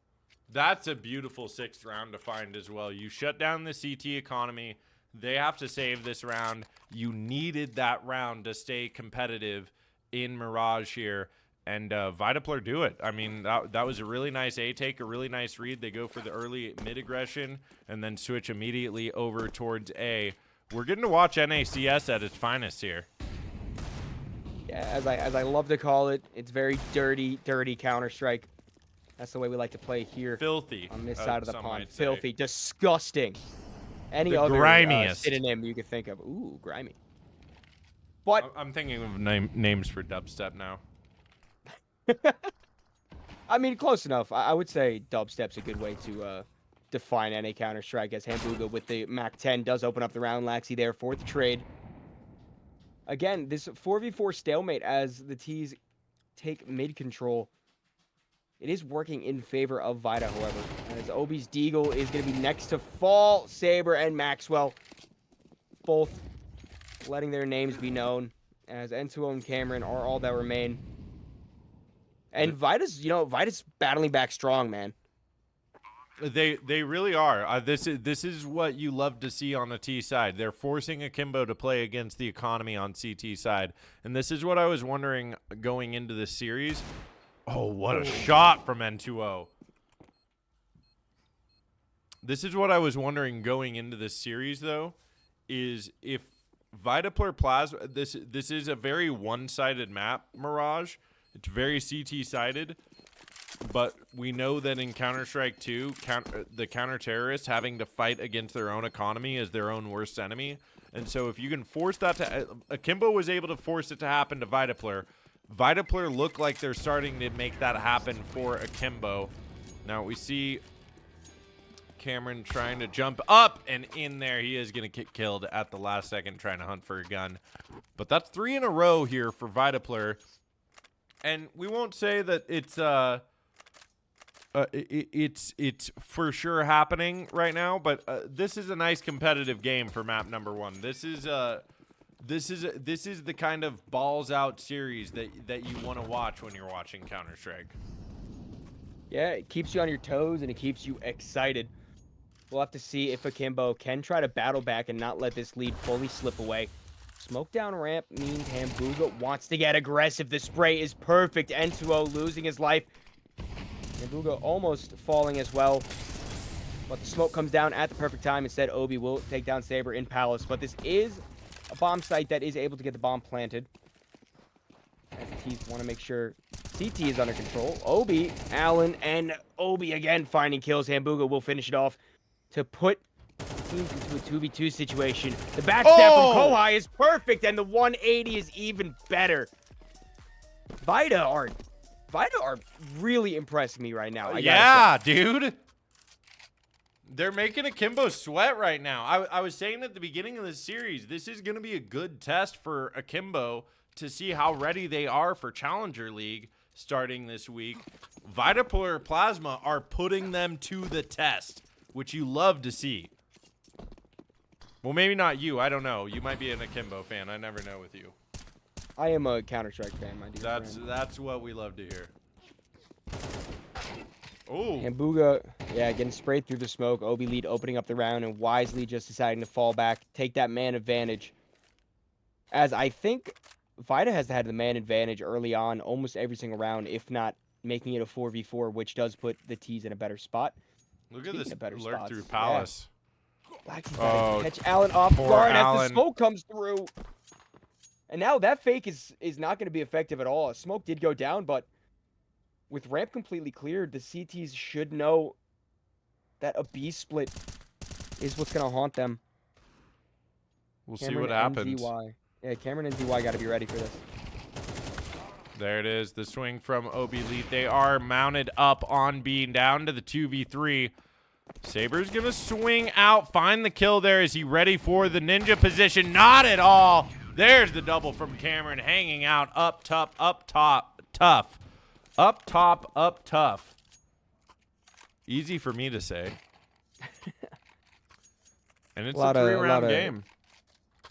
That's a beautiful 6th round to find as well. You shut down the CT economy. They have to save this round. You needed that round to stay competitive in Mirage here. And VitaPlur do it. I mean, that was a really nice A take, a really nice read. They go for the early mid aggression and then switch immediately over towards A. We're getting to watch NACS at its finest here. Yeah, as I love to call it, it's very dirty Counter-Strike. That's the way we like to play here. Filthy. On this side of the some pond. might say. Filthy. Disgusting. Any The other grimiest. synonym you could think of. Ooh, grimy. But I'm thinking of names for dubstep now. I mean, close enough. I would say dubstep's a good way to define any Counter-Strike, as Hambuga with the MAC-10 does open up the round. Laxi there for the trade. Again, this 4v4 stalemate as the T's take mid control. It is working in favor of Vita, however, as Obi's Deagle is going to be next to fall. Saber and Maxwell both letting their names be known, as N2O and Cameron are all that remain. And Vita's battling back strong, man. They really are. This is what you love to see on the T side. They're forcing Akimbo to play against the economy on CT side. And this is what I was wondering going into this series. Oh, what a shot from N2O. This is what I was wondering going into this series, though, is if VitaPlur Plasma, this is a very one-sided map, Mirage. It's very CT-sided. But we know that in Counter-Strike 2, the counter-terrorists having to fight against their own economy is their own worst enemy. And so if you can force that to... Akimbo was able to force it to happen to VitaPlur. VitaPlur look like they're starting to make that happen for Akimbo. Now we see Cameron trying to jump up, and in there he is going to get killed at the last second trying to hunt for a gun. But that's 3 in a row here for VitaPlur. And we won't say that it's for sure happening right now, but this is a nice competitive game for map number 1. This is the kind of balls out series that you want to watch when you're watching Counter-Strike. Yeah, it keeps you on your toes and it keeps you excited. We'll have to see if Akimbo can try to battle back and not let this lead fully slip away. Smoke down ramp means Hambuga wants to get aggressive. The spray is perfect. N2O losing his life. Hambuga almost falling as well. But the smoke comes down at the perfect time. Instead, Obi will take down Saber in Palace. But this is a bomb site that is able to get the bomb planted. As the T's want to make sure CT is under control. Obi, Allen, and Obi again finding kills. Hambuga will finish it off to put teams into a 2v2 situation. The backstab from Kohai is perfect, and the 180 is even better. Vita are really impressing me right now. Yeah, dude. They're making Akimbo sweat right now. I was saying at the beginning of the series, this is going to be a good test for Akimbo to see how ready they are for Challenger League starting this week. VitaPlur Plasma are putting them to the test, which you love to see. Well, maybe not you. I don't know. You might be an Akimbo fan. I never know with you. I am a Counter-Strike fan, my dear friend. That's what we love to hear. Oh. Hambuga, yeah, getting sprayed through the smoke. Obi lead opening up the round and wisely just deciding to fall back, take that man advantage. As I think Vita has had the man advantage early on, almost every single round, if not making it a 4v4, which does put the T's in a better spot. Look at this lurk spots. through Palace. Yeah. Oh, catch Allen off guard as the smoke comes through. And now that fake is not going to be effective at all. Smoke did go down, but with ramp completely cleared, the CTs should know that a B split is what's going to haunt them. We'll see what happens. Yeah, Cameron and ZY got to be ready for this. There it is. The swing from OB Elite. They are mounted up on B down to the 2v3. Saber's going to swing out, find the kill there. Is he ready for the ninja position? Not at all. There's the double from Cameron, hanging out up top, tough. Up top, up tough. Easy for me to say. And it's a 3-round game.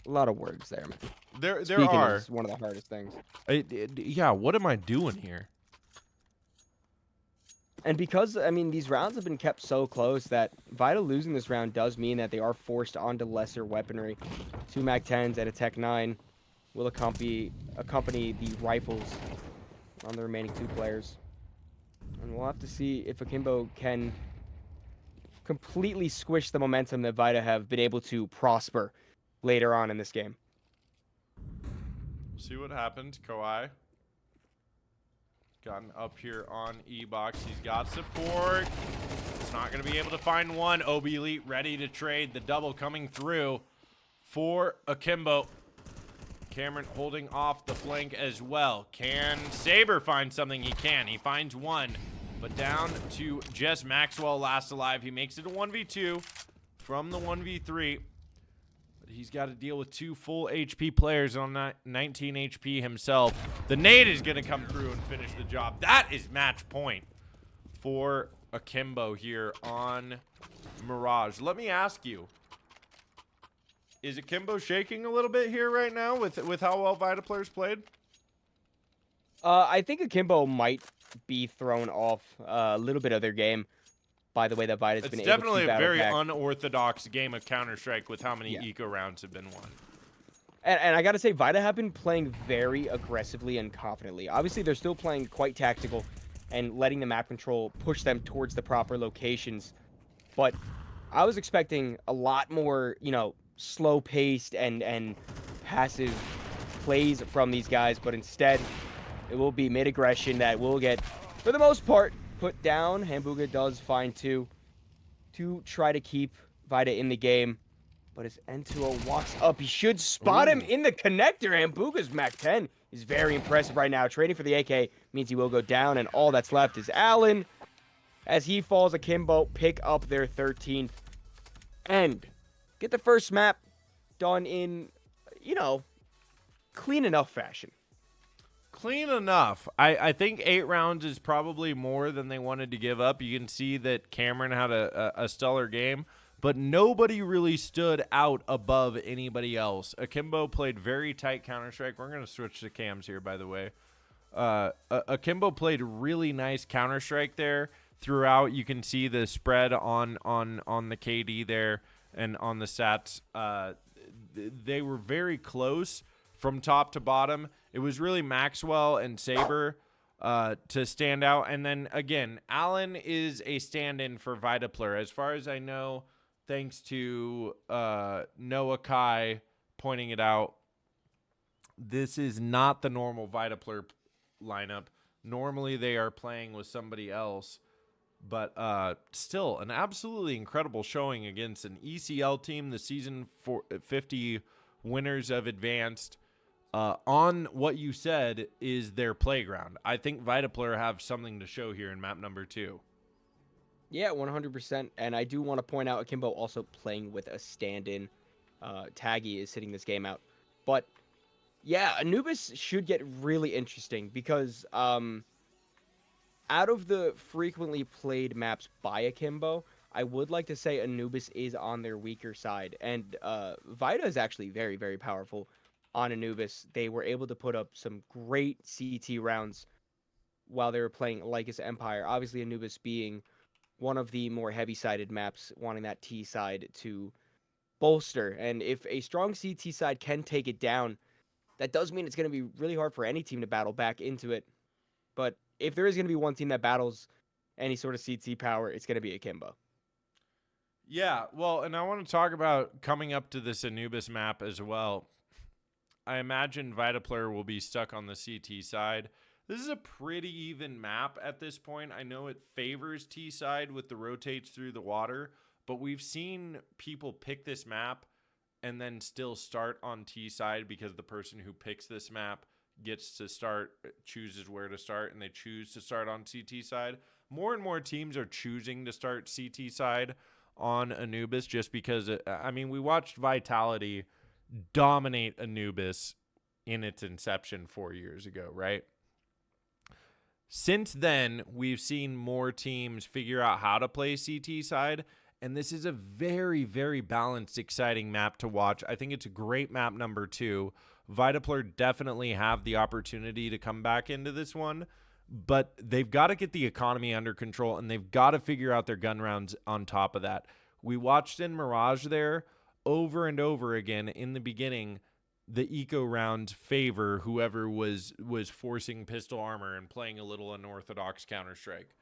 A lot of words there, man. There Speaking are. is one of the hardest things. Yeah, what am I doing here? And because, I mean, these rounds have been kept so close that Vita losing this round does mean that they are forced onto lesser weaponry. 2 MAC-10s and a Tech 9 will accompany the rifles on the remaining 2 players. And we'll have to see if Akimbo can completely squish the momentum that Vita have been able to prosper later on in this game. See what happens. Kawhi gotten up here on E-Box. He's got support. It's not going to be able to find one. OB Elite ready to trade. The double coming through for Akimbo. Cameron holding off the flank as well. Can Saber find something? He can. He finds one. But down to Jess Maxwell, last alive. He makes it a 1v2 from the 1v3. But he's got to deal with 2 full HP players on 19 HP himself. The nade is going to come through and finish the job. That is match point for Akimbo here on Mirage. Let me ask you, is Akimbo shaking a little bit here right now with how well VitaPlur's played? I think Akimbo might be thrown off a little bit of their game by the way that Vita's been able to battle back. It's definitely a very unorthodox game of Counter-Strike with how many eco rounds have been won. And I got to say, Vita have been playing very aggressively and confidently. Obviously, they're still playing quite tactical and letting the map control push them towards the proper locations. But I was expecting a lot more, you know, slow-paced and passive plays from these guys, but instead it will be mid-aggression that will get, for the most part, put down. Hamburger does find 2 to try to keep Vita in the game, but as N2O walks up, he should spot him in the connector. Hamburger's MAC-10 is very impressive right now. Trading for the AK means he will go down, and all that's left is Allen. As he falls, Akimbo pick up their 13th and get the first map done in, you know, clean enough fashion. Clean enough. I think 8 rounds is probably more than they wanted to give up. You can see that Cameron had a stellar game, but nobody really stood out above anybody else. Akimbo played very tight Counter-Strike. We're going to switch to cams here, by the way. Akimbo played really nice Counter-Strike there throughout. You can see the spread on the KD there and on the stats. They were very close from top to bottom. It was really Maxwell and Saber to stand out. And then, again, Allen is a stand-in for VitaPlur. As far as I know, thanks to Noah Kai pointing it out, this is not the normal VitaPlur lineup. Normally, they are playing with somebody else. But still, an absolutely incredible showing against an ECL team, the season 50 winners of Advanced. On what you said is their playground. I think VitaPlur have something to show here in map number 2. Yeah, 100%. And I do want to point out Akimbo also playing with a stand-in. Taggy is sitting this game out. But yeah, Anubis should get really interesting because out of the frequently played maps by Akimbo, I would like to say Anubis is on their weaker side. And Vita is actually very, very powerful on Anubis. They were able to put up some great CT rounds while they were playing Lycus Empire. Obviously, Anubis being one of the more heavy-sided maps, wanting that T side to bolster. And if a strong CT side can take it down, that does mean it's going to be really hard for any team to battle back into it. But if there is going to be one team that battles any sort of CT power, it's going to be Akimbo. Yeah, well, and I want to talk about coming up to this Anubis map as well. I imagine VitaPlur will be stuck on the CT side. This is a pretty even map at this point. I know it favors T side with the rotates through the water, but we've seen people pick this map and then still start on T side because the person who picks this map gets to start, chooses where to start, and they choose to start on CT side. More and more teams are choosing to start CT side on Anubis just because, I mean, we watched Vitality dominate Anubis in its inception 4 years ago, right? Since then, we've seen more teams figure out how to play CT side, and this is a very, very balanced, exciting map to watch. I think it's a great map number 2. VitaPlur definitely have the opportunity to come back into this one. but they've got to get the economy under control, and they've got to figure out their gun rounds on top of that. We watched in Mirage there over and over again in the beginning, the eco rounds favor whoever was forcing pistol armor and playing a little unorthodox Counter-Strike.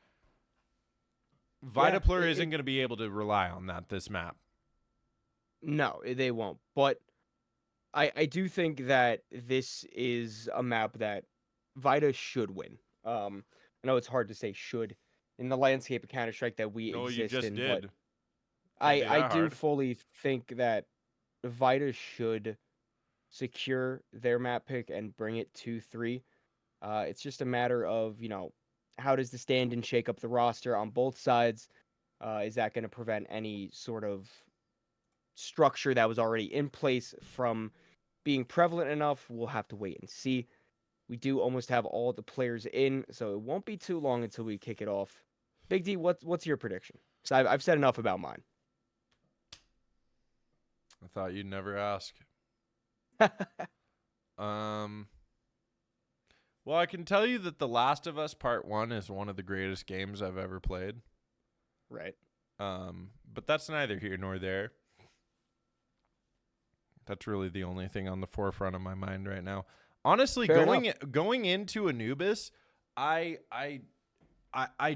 VitaPlur isn't going to be able to rely on that this map. No, they won't. But I do think that this is a map that Vita should win. I know it's hard to say should in the landscape of Counter-Strike that we No, exist you just in, did. but Can't be I that do hard. fully think that Vita should secure their map pick and bring it to 3. It's just a matter of, how does the stand-in shake up the roster on both sides? Is that going to prevent any sort of structure that was already in place from being prevalent enough? We'll have to wait and see. We do almost have all the players in, so it won't be too long until we kick it off. Big D, what's your prediction? Because I've said enough about mine. I thought you'd never ask. Well, I can tell you that The Last of Us Part 1 is one of the greatest games I've ever played. Right. But that's neither here nor there. That's really the only thing on the forefront of my mind right now. Honestly, Fair going into Anubis, I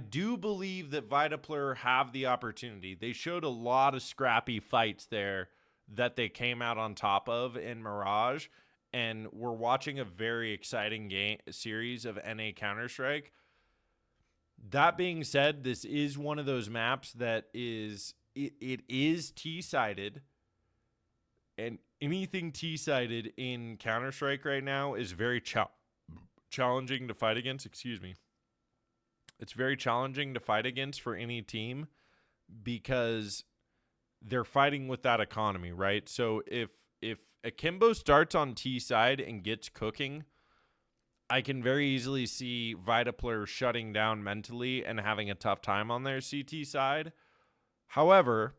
do believe that VitaPlur have the opportunity. They showed a lot of scrappy fights there that they came out on top of in Mirage, and we're watching a very exciting series of NA Counter-Strike. That being said, this is one of those maps that is T-sided, and anything T-sided in Counter-Strike right now is very challenging to fight against. Excuse me. It's very challenging to fight against for any team because they're fighting with that economy, right? So if Akimbo starts on T side and gets cooking, I can very easily see VitaPlur shutting down mentally and having a tough time on their CT side. However,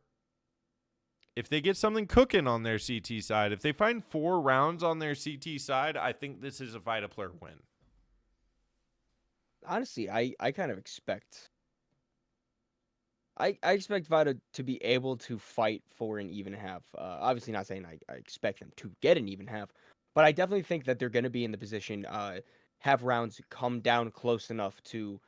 if they get something cooking on their CT side, if they find 4 rounds on their CT side, I think this is a VitaPlur win. Honestly, I kind of expect... I expect Vita to be able to fight for an even half. Obviously not saying I expect them to get an even half, but I definitely think that they're going to be in the position, have rounds come down close enough to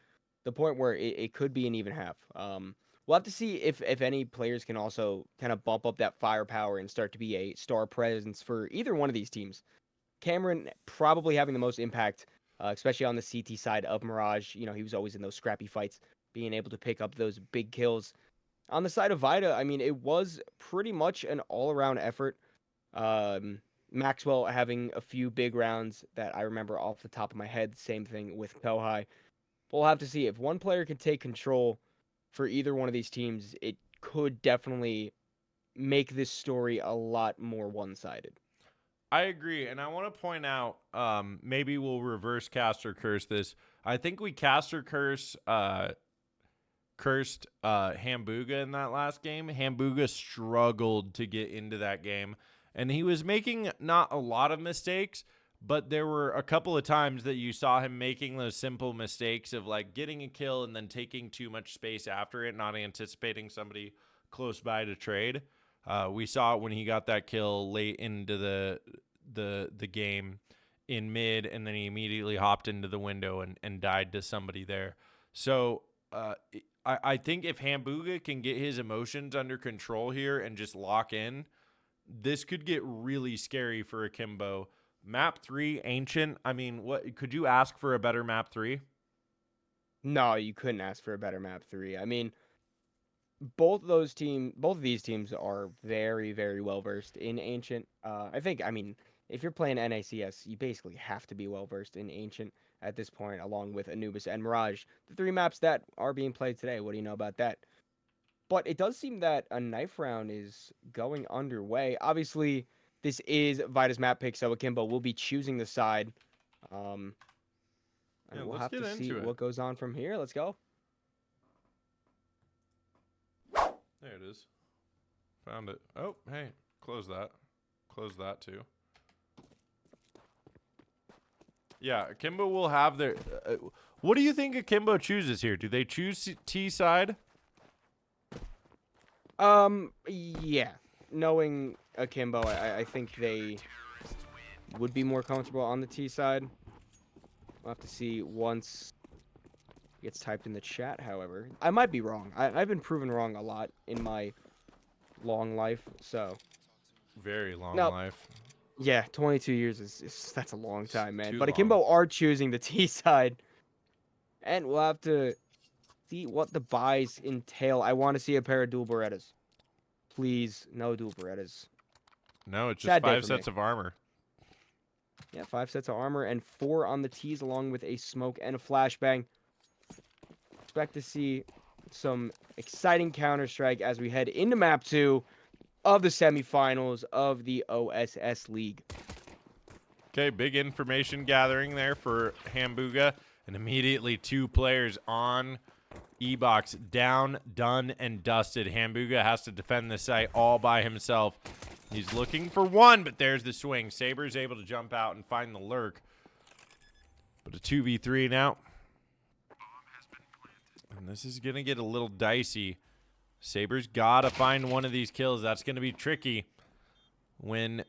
the point where it could be an even half. We'll have to see if any players can also kind of bump up that firepower and start to be a star presence for either one of these teams. Cameron probably having the most impact, especially on the CT side of Mirage. You know, he was always in those scrappy fights, being able to pick up those big kills. On the side of Vita, I mean, it was pretty much an all-around effort. Maxwell having a few big rounds that I remember off the top of my head. Same thing with Kohai. We'll have to see. If one player can take control for either one of these teams, it could definitely make this story a lot more one-sided. I agree, and I want to point out, maybe we'll reverse cast or curse this. I think we cast or cursed Hambuga in that last game. Hambuga struggled to get into that game, and he was making not a lot of mistakes, but there were a couple of times that you saw him making those simple mistakes of like getting a kill and then taking too much space after it, not anticipating somebody close by to trade. We saw it when he got that kill late into the game in mid, and then he immediately hopped into the window and died to somebody there. So I think if Hambuga can get his emotions under control here and just lock in, this could get really scary for Akimbo. Map 3, Ancient. I mean, what could you ask for a better map 3? No, you couldn't ask for a better map 3. I mean, both of these teams are very, very well versed in Ancient. I think, I mean, if you're playing NACS, you basically have to be well versed in Ancient at this point, along with Anubis and Mirage, the 3 maps that are being played today. What do you know about that? But it does seem that a knife round is going underway. Obviously, this is Vita's map pick, so Akimbo will be choosing the side. And we'll have to see what goes on from here. Let's go. There it is. Found it. Oh, hey, close that. Close that too. Yeah, Akimbo will have their... What do you think Akimbo chooses here? Do they choose T side? Yeah. Knowing Akimbo, I think they would be more comfortable on the T side. We'll have to see once it gets typed in the chat, however. I might be wrong. I've been proven wrong a lot in my long life, so. Very long Nope. life. Yeah, 22 years that's a long time, man. Too But long. Akimbo are choosing the T side. And we'll have to see what the buys entail. I want to see a pair of dual Berettas. Please, no dual Berettas. No, it's just Sad day 5 for sets me. of armor. Yeah, 5 sets of armor and 4 on the T's along with a smoke and a flashbang. Expect to see some exciting Counter-Strike as we head into map 2 of the semifinals of the OSS League. Okay, big information gathering there for Hambuga. And immediately 2 players on E-Box down, done, and dusted. Hambuga has to defend the site all by himself. He's looking for 1, but there's the swing. Saber's able to jump out and find the lurk. But a 2v3 now. And this is going to get a little dicey. Saber's got to find one of these kills. That's going to be tricky when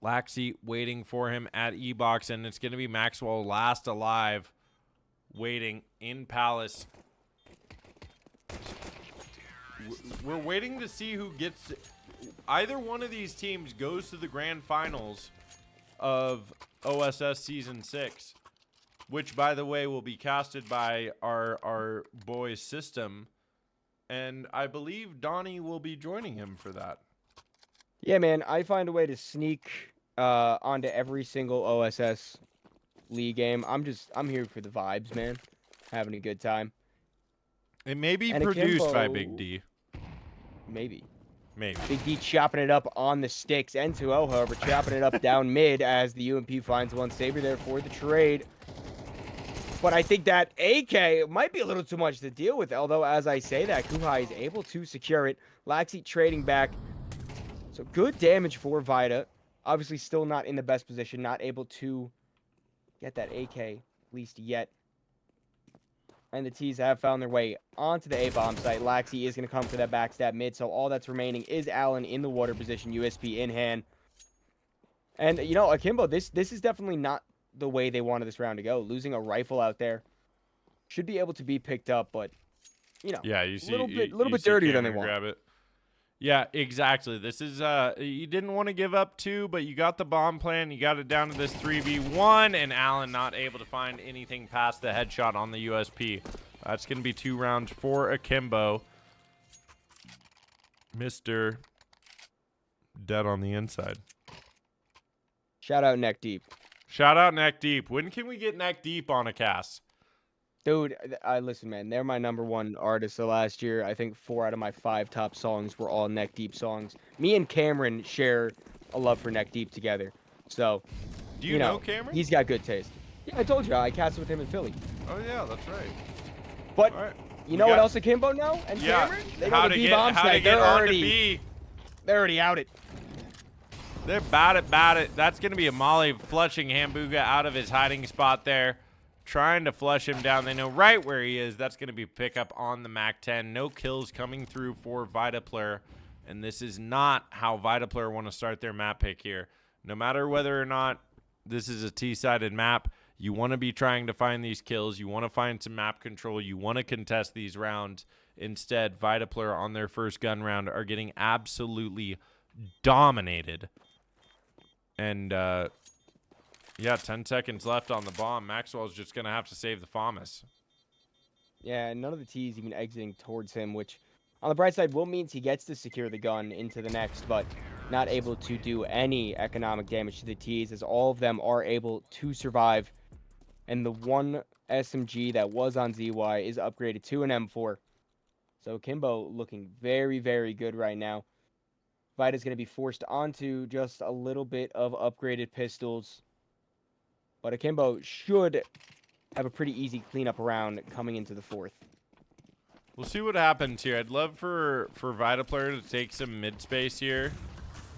Laxi waiting for him at E-Box, and it's going to be Maxwell last alive waiting in Palace. We're waiting to see who gets either one of these teams goes to the grand finals of OSS Season 6, which, by the way, will be casted by our boys System, and I believe Donnie will be joining him for that. Yeah, man, I find a way to sneak onto every single OSS League game. I'm here for the vibes, man. Having a good time. It may be And produced by Akimbo- Big D. Maybe. Maybe. Big D chopping it up on the sticks. N2O, however, chopping it up down mid as the UMP finds one. Saber there for the trade. But I think that AK might be a little too much to deal with. Although, as I say that, Kuhai is able to secure it. Laxi trading back. So good damage for Vita. Obviously still not in the best position. Not able to get that AK, at least yet. And the T's have found their way onto the A-bomb site. Laxi is going to come for that backstab mid. So all that's remaining is Allen in the water position. USP in hand. And, you know, Akimbo, this is definitely not the way they wanted this round to go. Losing a rifle out there should be able to be picked up, but, you know, Yeah, you see, little bit you see dirtier than they Cameron want. grab it. Yeah, exactly. This is you didn't want to give up 2, but you got the bomb plan. You got it down to this 3v1, and Allen not able to find anything past the headshot on the USP. That's going to be 2 rounds for Akimbo. Mr. Dead on the inside. Shout out Neck Deep. Shout out Neck Deep. When can we get Neck Deep on a cast? Dude, listen, man, they're my #1 artist of last year. I think 4 out of my 5 top songs were all Neck Deep songs. Me and Cameron share a love for Neck Deep together. So, Do you know Cameron? He's got good taste. Yeah, I told you, I casted with him in Philly. Oh, yeah, that's right. But, All right. you know what else Akimbo know? And Yeah, Cameron? They how know to the get, B-bomb how to site. get They're on to already, B. they're already out it. They're bad it. That's going to be a Molly flushing Hambuga out of his hiding spot there. Trying to flush him down. They know right where he is. That's going to be pickup on the MAC-10. No kills coming through for VitaPlur. And this is not how VitaPlur want to start their map pick here. No matter whether or not this is a T-sided map, you want to be trying to find these kills. You want to find some map control. You want to contest these rounds. Instead, VitaPlur on their first gun round are getting absolutely dominated. And, yeah, 10 seconds left on the bomb. Maxwell's just going to have to save the FAMAS. Yeah, none of the T's even exiting towards him, which on the bright side will means he gets to secure the gun into the next, but not able to do any economic damage to the T's as all of them are able to survive. And the one SMG that was on ZY is upgraded to an M4. So Akimbo looking very, very good right now. Vita's going to be forced onto just a little bit of upgraded pistols. But Akimbo should have a pretty easy cleanup round coming into the 4th. We'll see what happens here. I'd love for VitaPlur to take some mid space here.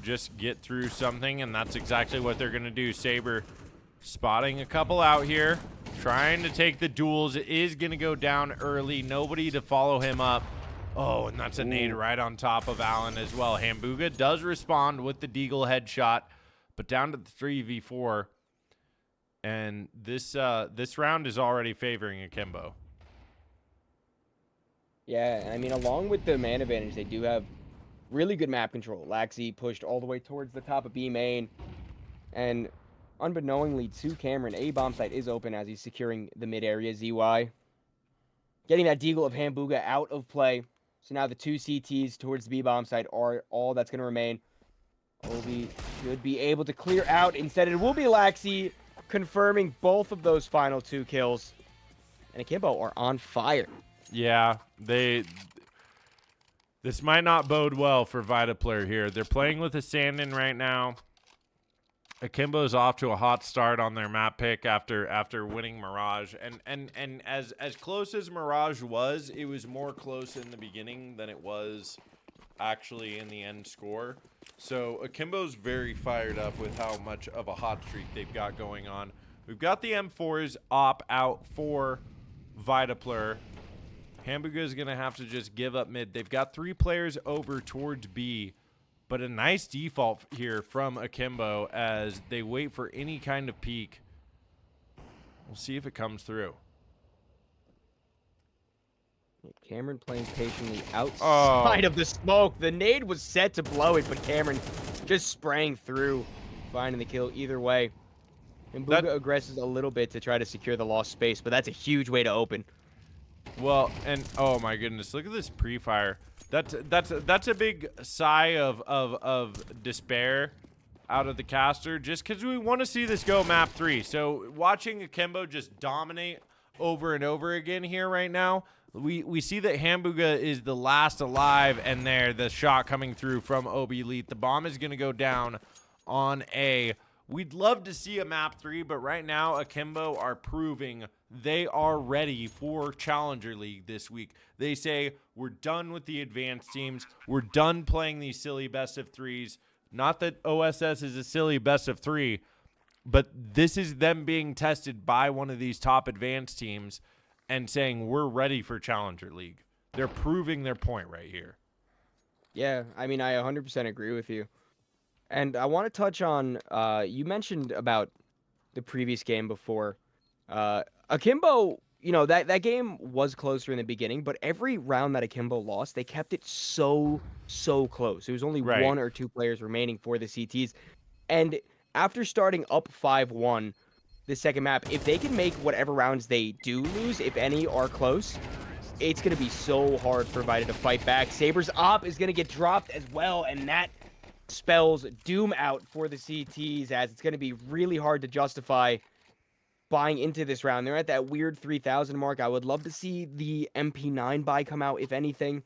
Just get through something, and that's exactly what they're going to do. Saber spotting a couple out here. trying to take the duels. It is going to go down early. Nobody to follow him up. Oh, and that's a nade right on top of Allen as well. Hambuga does respond with the Deagle headshot, but down to the 3v4. And this round is already favoring Akimbo. Yeah, I mean, along with the man advantage, they do have really good map control. Laxi pushed all the way towards the top of B main, and unbeknowingly to Cameron, A bomb site is open as he's securing the mid area. ZY getting that Deagle of Hambuga out of play. So now the 2 CTs towards the B bomb site are all that's going to remain. Obi should be able to clear out. Instead, it will be Laxi confirming both of those final 2 kills. And Akimbo are on fire. Yeah, this might not bode well for VitaPlur here. They're playing with a Sandin right now. Akimbo's off to a hot start on their map pick after winning Mirage. And as close as Mirage was, it was more close in the beginning than it was actually in the end score. So Akimbo's very fired up with how much of a hot streak they've got going on. We've got the M4s op out for VitaPlur. Hamburger is going to have to just give up mid. They've got 3 players over towards B, but a nice default here from Akimbo as they wait for any kind of peek. We'll see if it comes through. Cameron playing patiently outside of the smoke. The nade was set to blow it, but Cameron just sprang through, finding the kill either way. And Booga aggresses a little bit to try to secure the lost space, but that's a huge way to open. Well, and oh my goodness, look at this pre-fire. That's a big sigh of despair out of the caster, just because we want to see this go map 3. So watching Akimbo just dominate over and over again here right now, we see that Hambuga is the last alive, and there the shot coming through from OB Elite. The bomb is going to go down on A. We'd love to see a map 3, but right now Akimbo are proving they are ready for Challenger League this week. They say, we're done with the advanced teams. We're done playing these silly best of 3s. Not that OSS is a silly best of 3, but this is them being tested by one of these top advanced teams and saying, we're ready for Challenger League. They're proving their point right here. Yeah, I mean, I 100% agree with you. And I want to touch on, you mentioned about the previous game before. Akimbo, you know, that game was closer in the beginning, but every round that Akimbo lost, they kept it so close. There was only 1 or 2 players remaining for the CTs. And after starting up 5-1 the second map, if they can make whatever rounds they do lose, if any are close, it's going to be so hard for Vita to fight back. Saber's op is going to get dropped as well, and that spells doom out for the CTs, as it's going to be really hard to justify buying into this round. They're at that weird 3,000 mark. I would love to see the MP9 buy come out, if anything.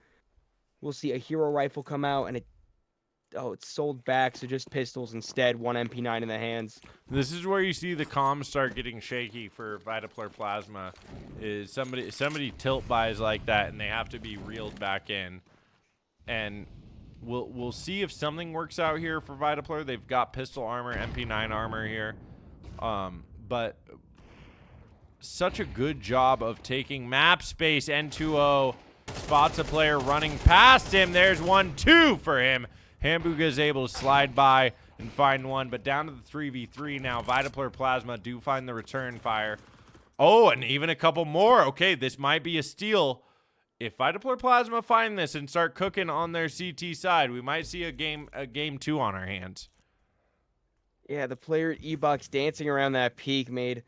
We'll see a hero rifle come out, and it's sold back, so just pistols instead. 1 MP9 in the hands. This is where you see the comms start getting shaky for VitaPlur Plasma. Is somebody tilt buys like that, and they have to be reeled back in. And we'll see if something works out here for VitaPlur. They've got pistol armor, MP9 armor here. But such a good job of taking map space. N2O spots a player running past him. There's 1-2 for him. Hambuga is able to slide by and find one, but down to the 3v3 now. VitaPlur Plasma do find the return fire. Oh, and even a couple more. Okay, this might be a steal. If VitaPlur Plasma find this and start cooking on their CT side, we might see a game 2 on our hands. Yeah, the player at E-Box dancing around that peak made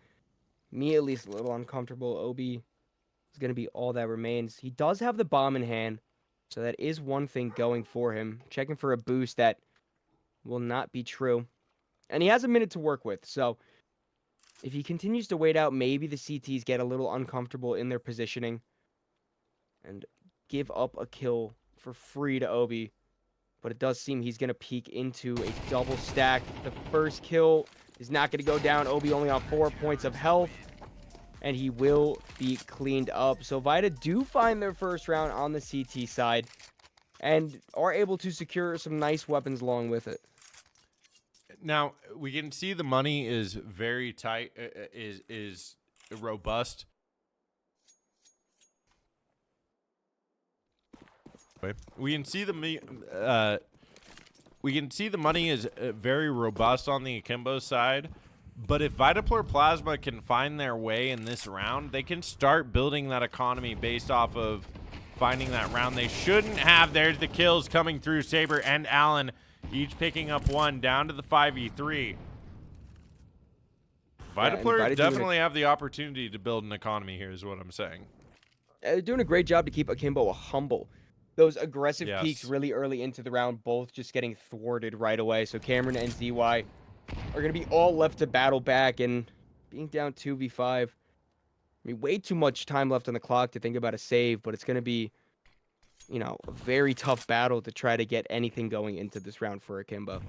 me at least a little uncomfortable. Obi is going to be all that remains. He does have the bomb in hand, so that is one thing going for him. Checking for a boost that will not be true. And he has a minute to work with, so if he continues to wait out, maybe the CTs get a little uncomfortable in their positioning and give up a kill for free to Obi. But it does seem he's going to peek into a double stack. The first kill is not going to go down. Obi only on 4 points of health, and he will be cleaned up. So Vita do find their first round on the CT side and are able to secure some nice weapons along with it. Now, we can see the money is very tight, is robust. We can see the money is very robust on the Akimbo side, but if VitaPlur Plasma can find their way in this round, they can start building that economy based off of finding that round. They shouldn't have. There's the kills coming through. Saber and Allen each picking up one, down to the 5v3. VitaPlur definitely have the opportunity to build an economy here, is what I'm saying. They're doing a great job to keep Akimbo humble. Those aggressive peaks really early into the round, both just getting thwarted right away. So Cameron and ZY are going to be all left to battle back, and being down 2v5. I mean, way too much time left on the clock to think about a save, but it's going to be, you know, a very tough battle to try to get anything going into this round for Akimbo.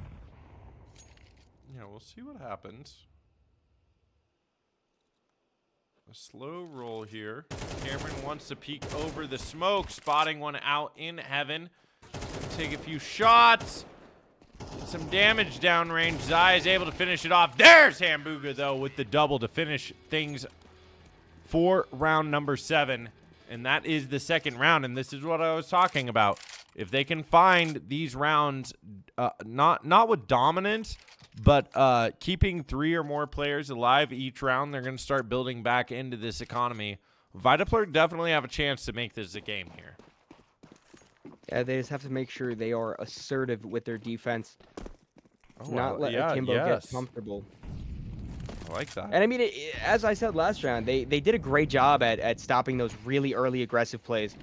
Yeah, we'll see what happens. A slow roll here. Cameron wants to peek over the smoke, spotting one out in heaven. Take a few shots. Get some damage downrange. Zai is able to finish it off. There's Hamburger, though, with the double to finish things for round number 7. And that is the second round, and this is what I was talking about. If they can find these rounds, not with dominance, but keeping 3 or more players alive each round, they're going to start building back into this economy. VitaPlur definitely have a chance to make this a game here. Yeah, they just have to make sure they are assertive with their defense. Not let Akimbo get comfortable. I like that. And I mean, as I said last round, they did a great job at stopping those really early aggressive plays.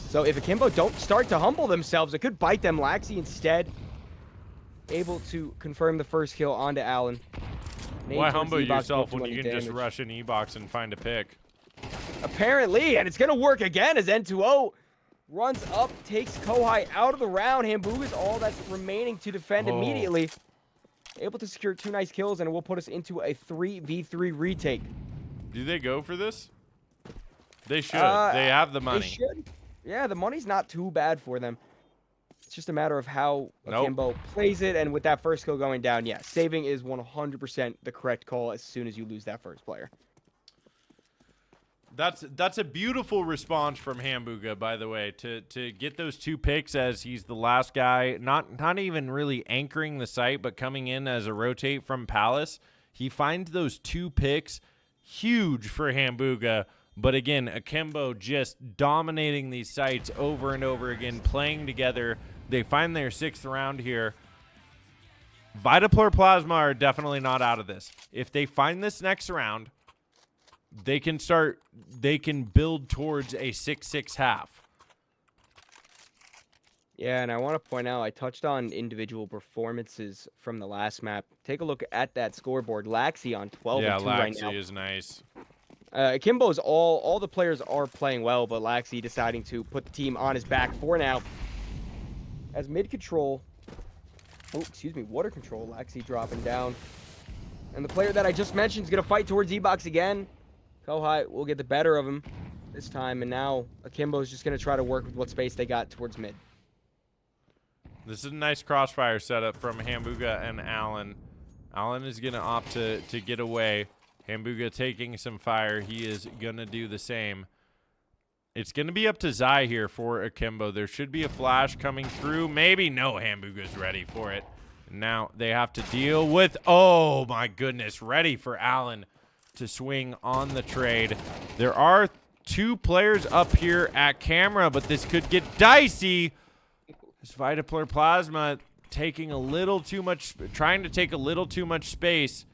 So if Akimbo don't start to humble themselves, it could bite them. Laxi instead able to confirm the first kill onto Allen. Why humble yourself when you can just rush an E-box and find a pick? Apparently, and it's going to work again as N2O runs up, takes Kohai out of the round. Hamburg is all that's remaining to defend immediately. Able to secure 2 nice kills, and it will put us into a 3v3 retake. Do they go for this? They should. They have the money. They should. Yeah, the money's not too bad for them. It's just a matter of how Akimbo plays it, and with that first kill going down, yeah, saving is 100% the correct call as soon as you lose that first player. That's a beautiful response from Hamburger, by the way, to get those 2 picks as he's the last guy, not even really anchoring the site, but coming in as a rotate from Palace. He finds those 2 picks, huge for Hamburger. But again, Akimbo just dominating these sites over and over again, playing together. They find their 6th round here. VitaPlur Plasma are definitely not out of this. If they find this next round, they can build towards a 6-6 half. Yeah, and I want to point out, I touched on individual performances from the last map. Take a look at that scoreboard. Laxi on 12 and 2 right now. Yeah, Laxi is nice. Akimbo's all the players are playing well, but Laxi deciding to put the team on his back for now. As mid control, water control, Laxi dropping down. And the player that I just mentioned is going to fight towards E-Box again. Kohai will get the better of him this time, and now Akimbo is just going to try to work with what space they got towards mid. This is a nice crossfire setup from Hamburger and Allen. Allen is going to opt to get away. Hamburger taking some fire. He is going to do the same. It's going to be up to Zai here for Akimbo. There should be a flash coming through. Maybe. No, Hamburger's ready for it. Now they have to deal with, oh my goodness, ready for Allen to swing on the trade. There are 2 players up here at camera, but this could get dicey. This VitaPlur Plasma taking a little too much, trying to take a little too much space.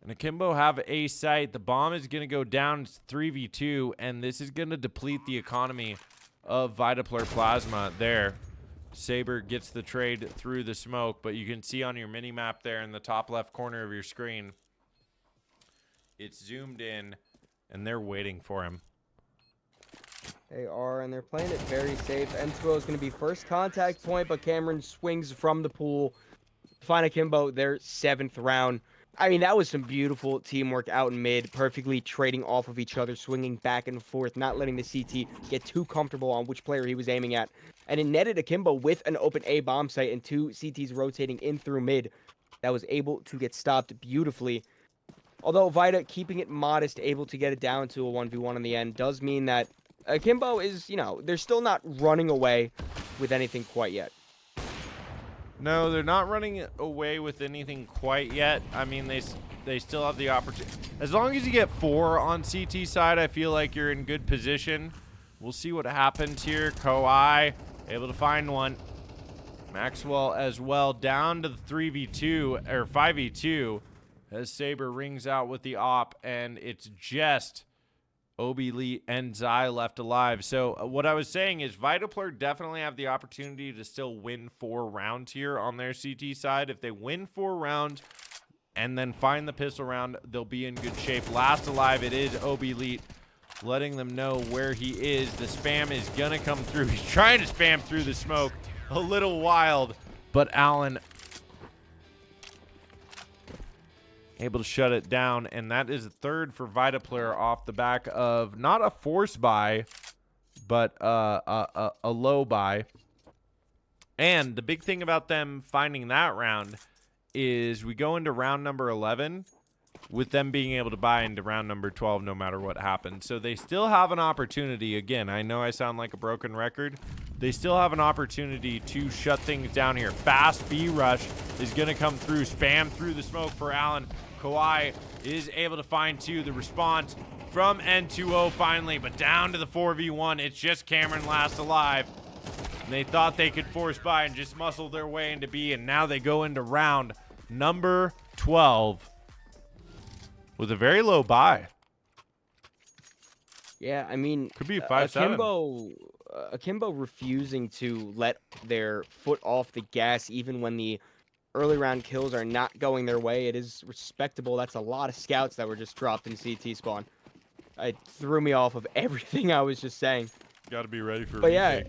And Akimbo have a site. The bomb is going to go down. It's 3v2, and this is going to deplete the economy of VitaPlur Plasma there. Saber gets the trade through the smoke, but you can see on your mini map there in the top left corner of your screen, it's zoomed in, and they're waiting for him. They are, and they're playing it very safe. N2O is going to be first contact point, but Cameron swings from the pool. Find Akimbo, their 7th round. I mean, that was some beautiful teamwork out in mid, perfectly trading off of each other, swinging back and forth, not letting the CT get too comfortable on which player he was aiming at. And it netted Akimbo with an open A bomb site and 2 CTs rotating in through mid that was able to get stopped beautifully. Although Vita keeping it modest, able to get it down to a 1v1 in the end, does mean that Akimbo is, they're still not running away with anything quite yet. No, they're not running away with anything quite yet. I mean, they still have the opportunity. As long as you get 4 on CT side, I feel like you're in good position. We'll see what happens here. Kawhi able to find one. Maxwell as well, down to the 3v2 or 5v2 as Saber rings out with the op, and it's just Obi Lee and Zai left alive. So what I was saying is VitaPlur definitely have the opportunity to still win 4 rounds here on their CT side. If they win 4 rounds and then find the pistol round, they'll be in good shape. Last alive, it is Obi Lee, letting them know where he is. The spam is gonna come through. He's trying to spam through the smoke. A little wild, but Allen able to shut it down, and that is a 3rd for VitaPlur off the back of not a force buy, but a low buy. And the big thing about them finding that round is we go into round number 11 with them being able to buy into round number 12 no matter what happens. So they still have an opportunity. Again, I know I sound like a broken record. They still have an opportunity to shut things down here. Fast B rush is going to come through. Spam through the smoke for Allen. Kawhi is able to find 2. The response from N2O finally, but down to the 4v1. It's just Cameron last alive. And they thought they could force by and just muscle their way into B, and now they go into round number 12 with a very low buy. Yeah, I mean, Could be 5-7. Akimbo refusing to let their foot off the gas even when the early round kills are not going their way. It is respectable. That's a lot of scouts that were just dropped in CT spawn. It threw me off of everything I was just saying. Got to be ready for But yeah,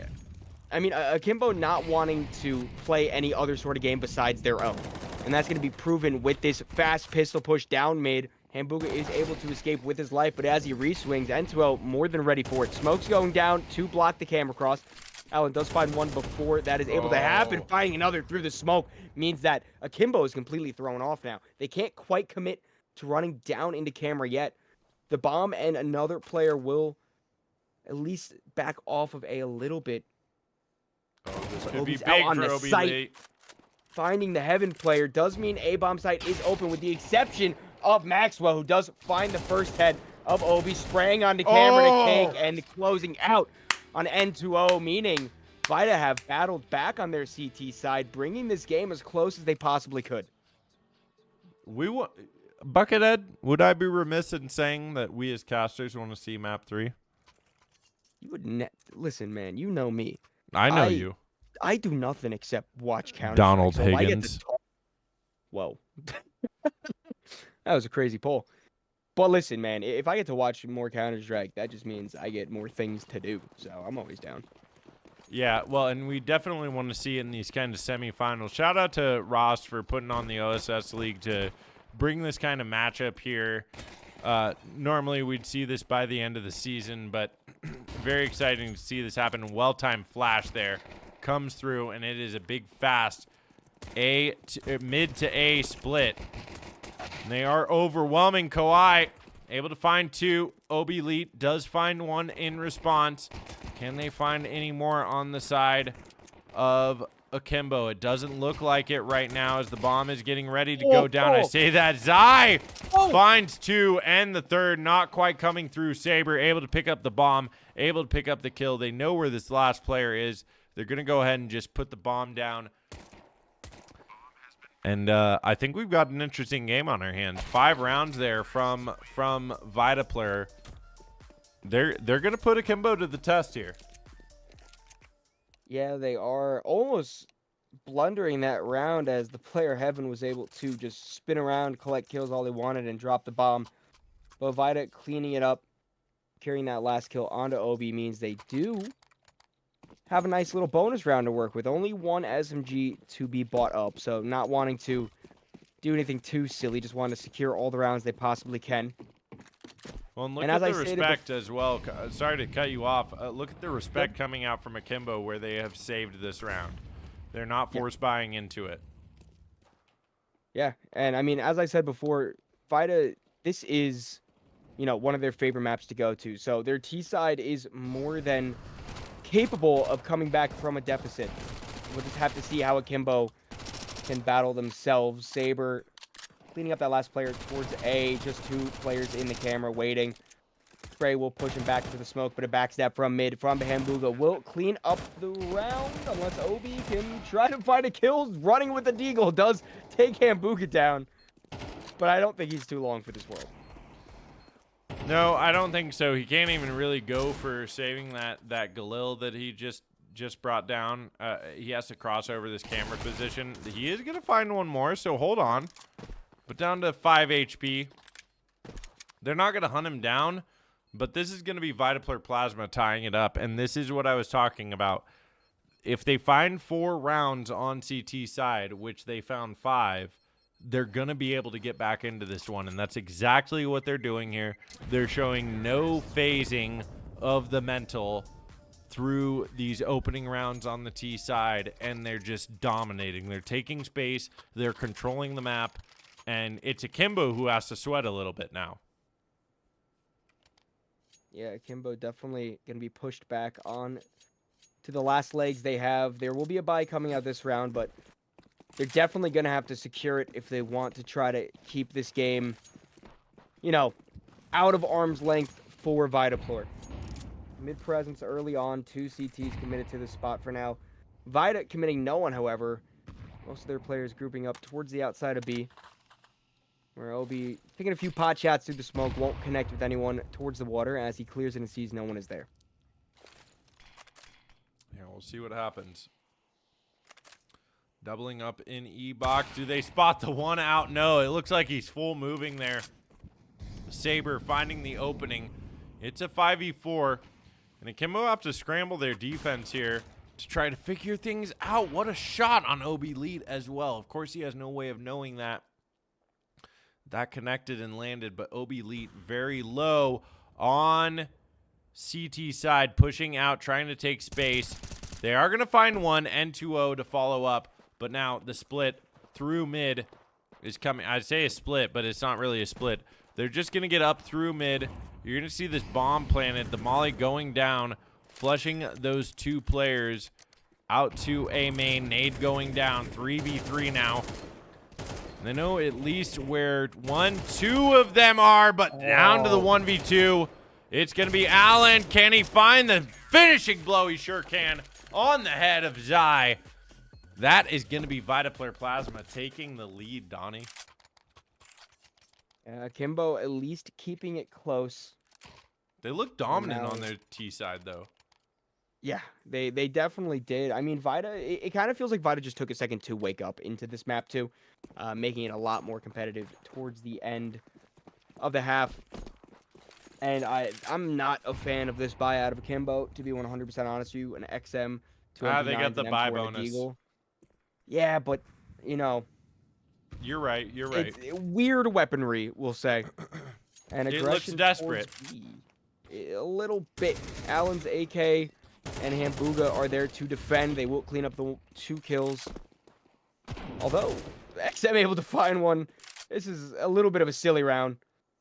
I mean, Akimbo not wanting to play any other sort of game besides their own. And that's going to be proven with this fast pistol push down mid. Hamburger is able to escape with his life, but as he reswings, N2O more than ready for it. Smoke's going down to block the camera cross. Allen does find one before that is able to happen. Finding another through the smoke means that Akimbo is completely thrown off now. They can't quite commit to running down into camera yet. The bomb and another player will at least back off of A little bit. Oh, this But could be Obi's big out on for the Obi site. Lee. Finding the Heaven player does mean A-bomb site is open with the exception of Maxwell, who does find the first head of Obi, spraying onto camera to Cake and closing out on N2O, meaning Vita have battled back on their CT side, bringing this game as close as they possibly could. Buckethead, would I be remiss in saying that we as casters want to see map 3? You would listen, man. You know me. I know you. I do nothing except watch Counter-Strike. Donald so I get to Higgins. talk. Whoa. That was a crazy poll. But listen, man, if I get to watch more Counter-Strike, that just means I get more things to do. So I'm always down. Yeah, well, and we definitely want to see in these kind of semifinals. Shout out to Ross for putting on the OSS League to bring this kind of matchup here. Normally we'd see this by the end of the season, but very exciting to see this happen. Well-timed flash there comes through, and it is a big fast mid to A split. And they are overwhelming. Kawhi able to find 2. Obi Lee does find 1 in response. Can they find any more on the side of Akimbo? It doesn't look like it right now as the bomb is getting ready to go down. I say that Zai finds 2 and the 3rd not quite coming through. Saber able to pick up the bomb, able to pick up the kill. They know where this last player is. They're going to go ahead and just put the bomb down. And I think we've got an interesting game on our hands. 5 rounds there from VitaPlur. They're going to put Akimbo to the test here. Yeah, they are almost blundering that round as the player Heaven was able to just spin around, collect kills all they wanted, and drop the bomb. But Vita cleaning it up, carrying that last kill onto Obi means they do have a nice little bonus round to work with. Only 1 SMG to be bought up, so not wanting to do anything too silly, just wanting to secure all the rounds they possibly can. Well, and look at the respect as well. Sorry to cut you off. Look at the respect coming out from Akimbo where they have saved this round. They're not force buying into it. Yeah, and I mean, as I said before, Vita this is, one of their favorite maps to go to. So their T side is more than capable of coming back from a deficit. We'll just have to see how Akimbo can battle themselves. Saber cleaning up that last player towards A. Just 2 players in the camera waiting. Spray will push him back to the smoke, but a backstab from mid from Hambuga will clean up the round unless Obi can try to find a kill. Running with the deagle does take Hambuga down, but I don't think he's too long for this world. No, I don't think so. He can't even really go for saving that Galil that he just brought down. He has to cross over this camera position. He is going to find one more, so hold on. But down to 5 HP. They're not going to hunt him down, but this is going to be VitaPlur Plasma tying it up, and this is what I was talking about. If they find 4 rounds on CT side, which they found 5, they're going to be able to get back into this one, and that's exactly what they're doing here. They're showing no phasing of the mental through these opening rounds on the T side, and they're just dominating. They're taking space, they're controlling the map, and it's Akimbo who has to sweat a little bit now. Yeah, Akimbo definitely going to be pushed back on to the last legs they have. There will be a bye coming out this round, but they're definitely going to have to secure it if they want to try to keep this game, out of arm's length for VitaPlur. Mid presence early on, 2 CTs committed to the spot for now. Vita committing no one, however. Most of their players grouping up towards the outside of B, where Obi taking a few pot shots through the smoke, won't connect with anyone towards the water as he clears it and sees no one is there. Yeah, we'll see what happens. Doubling up in E-box. Do they spot the one out? No, it looks like he's full moving there. Saber finding the opening. It's a 5v4. And Akimbo have to scramble their defense here to try to figure things out. What a shot on Obi lead as well. Of course, he has no way of knowing that. That connected and landed, but Obi lead very low on CT side, pushing out, trying to take space. They are going to find one, N2O to follow up. But now the split through mid is coming. I'd say a split, but it's not really a split. They're just going to get up through mid. You're going to see this bomb planted. The molly going down, flushing those 2 players out to A main. Nade going down. 3v3 now. They know at least where 2 of them are, but down to the 1v2. It's going to be Allen. Can he find the finishing blow? He sure can. On the head of Zai. That is going to be VitaPlur Plasma taking the lead, Donnie. Akimbo at least keeping it close. They look dominant on their T side, though. Yeah, they definitely did. I mean, Vita, it kind of feels like Vita just took a second to wake up into this map, too, making it a lot more competitive towards the end of the half. And I'm not a fan of this buy out of Akimbo, to be 100% honest with you. An XM to they got the buy bonus. Yeah, but, You're right. You're right. It's weird weaponry, we'll say. And it looks desperate. A little bit. Allen's AK and Hambuga are there to defend. They will clean up the 2 kills. Although, XM able to find one. This is a little bit of a silly round.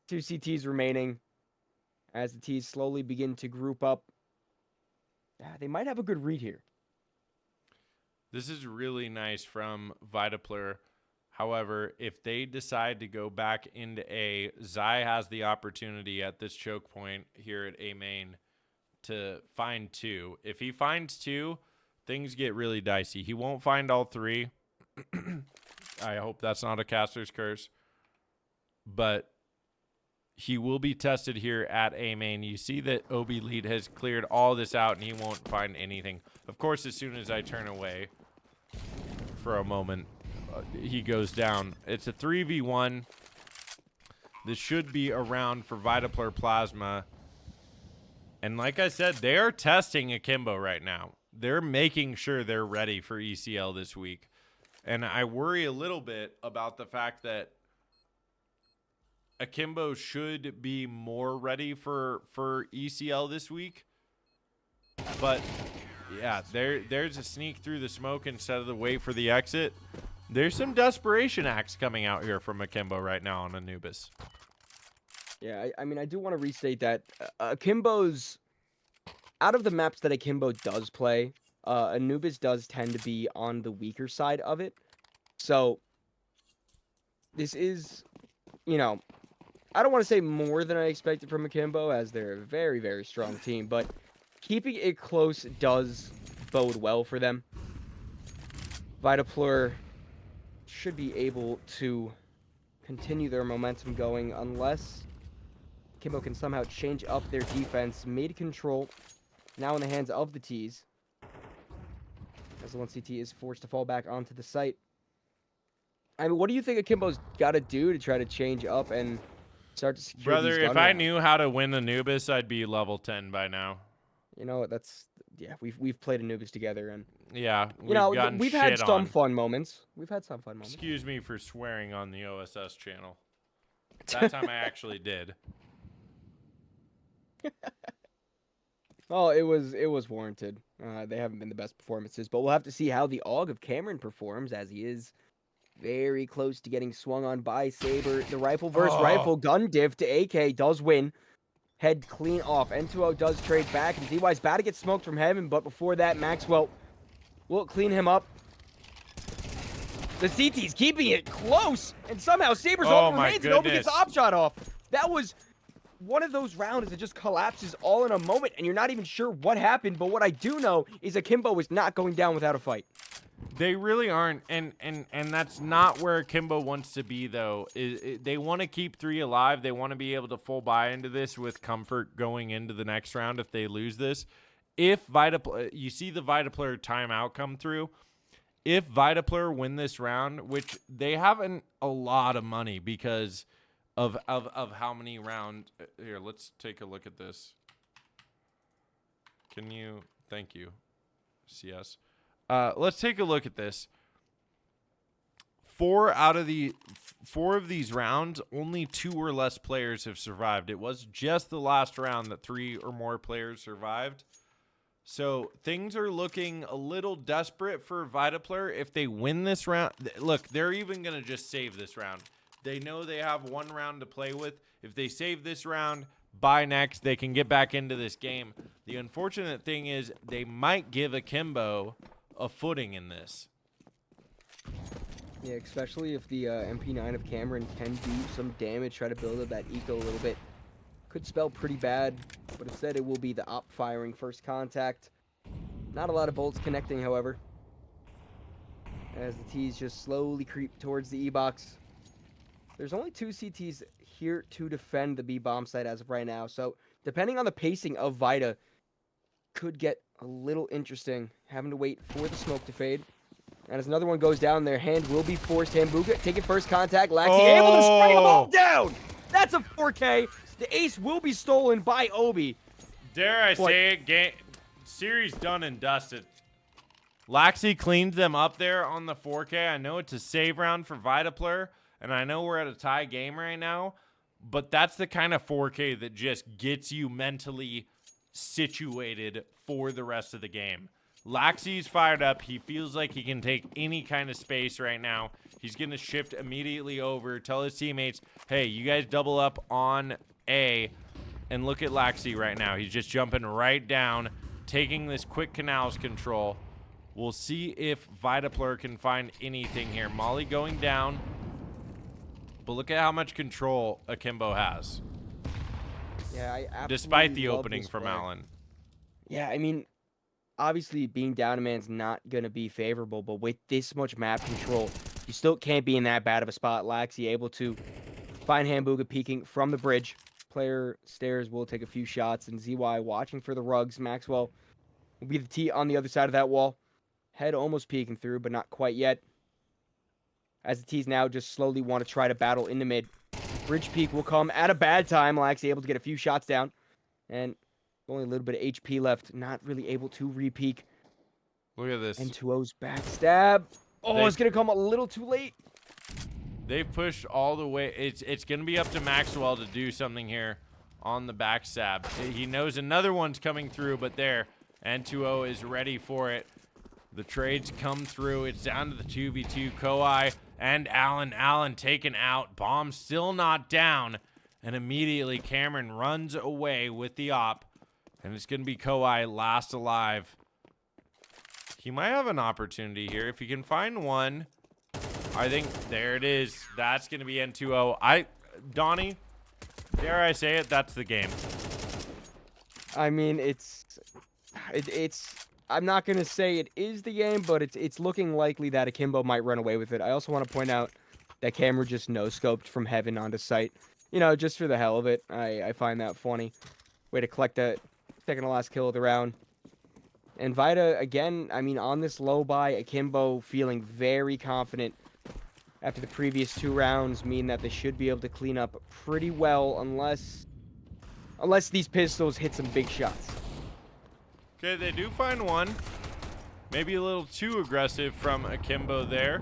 2 CTs remaining as the T's slowly begin to group up. They might have a good read here. This is really nice from VitaPlur. However, if they decide to go back into A, Zai has the opportunity at this choke point here at A main to find 2. If he finds 2, things get really dicey. He won't find all 3. I hope that's not a caster's curse. But he will be tested here at A main. You see that Obi lead has cleared all this out, and he won't find anything. Of course, as soon as I turn away for a moment, he goes down. It's a 3v1. This should be a round for VitaPlur Plasma. And like I said, they are testing Akimbo right now. They're making sure they're ready for ECL this week. And I worry a little bit about the fact that Akimbo should be more ready for ECL this week. But yeah, there's a sneak through the smoke instead of the wait for the exit. There's some desperation acts coming out here from Akimbo right now on Anubis. Yeah, I mean, I do want to restate that Akimbo's out of the maps that Akimbo does play, Anubis does tend to be on the weaker side of it. So this is, you know, I don't want to say more than I expected from Akimbo, as they're a very, very strong team, but keeping it close does bode well for them. VitaPlur should be able to continue their momentum going unless Akimbo can somehow change up their defense. Mid-control, now in the hands of the T's, as the 1CT is forced to fall back onto the site. I mean, what do you think Akimbo's got to do to try to change up and start to secure Brother, these gun if I rounds? knew how to win Anubis, I'd be level 10 by now. You know, yeah, we've played Anubis together, and Yeah, you know, gotten we've had shit some on. fun moments. We've had some fun moments. Excuse me for swearing on the OSS channel. That time I actually did. Well, it was warranted. They haven't been the best performances, but we'll have to see how the AUG of Cameron performs, as he is very close to getting swung on by Saber. The rifle versus rifle gun div to AK does win. Head clean off. N2O does trade back, and DY's about to get smoked from heaven, but before that, Maxwell will clean him up. The CT's keeping it close, and somehow Saber's all remains, and Obi gets the op shot off. That was one of those rounds that just collapses all in a moment, and you're not even sure what happened, but what I do know is Akimbo is not going down without a fight. They really aren't, and that's not where Akimbo wants to be, though. They want to keep 3 alive. They want to be able to full buy into this with comfort going into the next round if they lose this. If you see the VitaPlur timeout come through, if VitaPlur win this round, which they haven't a lot of money because of how many rounds. Here, let's take a look at this. Thank you, CS. Let's take a look at this. 4 of these rounds, only 2 or less players have survived. It was just the last round that 3 or more players survived. So things are looking a little desperate for VitaPlur. If they win this round, look, they're even going to just save this round. They know they have 1 round to play with. If they save this round, by next, they can get back into this game. The unfortunate thing is they might give Akimbo a footing in this. Yeah, especially if the MP9 of Cameron can do some damage, try to build up that eco a little bit. Could spell pretty bad, but instead it will be the op firing first contact. Not a lot of bolts connecting, however, as the T's just slowly creep towards the E-box. There's only 2 CTs here to defend the B-bomb site as of right now, so depending on the pacing of Vita, could get a little interesting, having to wait for the smoke to fade. And as another one goes down, their hand will be forced. Hambuka taking first contact. Laxi able to spring them all down. That's a 4K. The ace will be stolen by Obi. Dare I say it, series done and dusted. Laxi cleans them up there on the 4K. I know it's a save round for VitaPlur, and I know we're at a tie game right now, but that's the kind of 4K that just gets you mentally situated for the rest of the game. Laxi's fired up. He feels like he can take any kind of space right now. He's going to shift immediately over, tell his teammates, hey, you guys double up on A, and look at Laxi right now. He's just jumping right down, taking this quick canals control. We'll see if VitaPlur can find anything here. Molly going down, but look at how much control Akimbo has. Yeah, I absolutely despite the love opening this from play. Allen. Yeah, I mean, obviously being down a man's not going to be favorable, but with this much map control, you still can't be in that bad of a spot. Laxi able to find Hambuka peeking from the bridge. Player stairs will take a few shots, and ZY watching for the rugs. Maxwell will be the T on the other side of that wall. Head almost peeking through, but not quite yet. As the T's now just slowly want to try to battle in the mid. Bridge peek will come at a bad time. Laxi able to get a few shots down. And only a little bit of HP left. Not really able to re-peek. Look at this. N2O's backstab. Oh, it's going to come a little too late. They've pushed all the way. It's going to be up to Maxwell to do something here on the backstab. He knows another one's coming through, but there. N2O is ready for it. The trades come through. It's down to the 2v2. Koi and Allen. Allen taken out. Bomb still not down. And immediately Cameron runs away with the op. And it's going to be Kawhi last alive. He might have an opportunity here. If he can find one, I think there it is. That's going to be N2O. Donnie, dare I say it, that's the game. I mean, it's I'm not gonna say it is the game, but it's looking likely that Akimbo might run away with it. I also want to point out that Cameron just no-scoped from heaven onto sight. You know, just for the hell of it. I find that funny. Way to collect that second to last kill of the round. And Vita, again, I mean, on this low buy, Akimbo feeling very confident after the previous 2 rounds, mean that they should be able to clean up pretty well unless these pistols hit some big shots. Okay, they do find one. Maybe a little too aggressive from Akimbo there.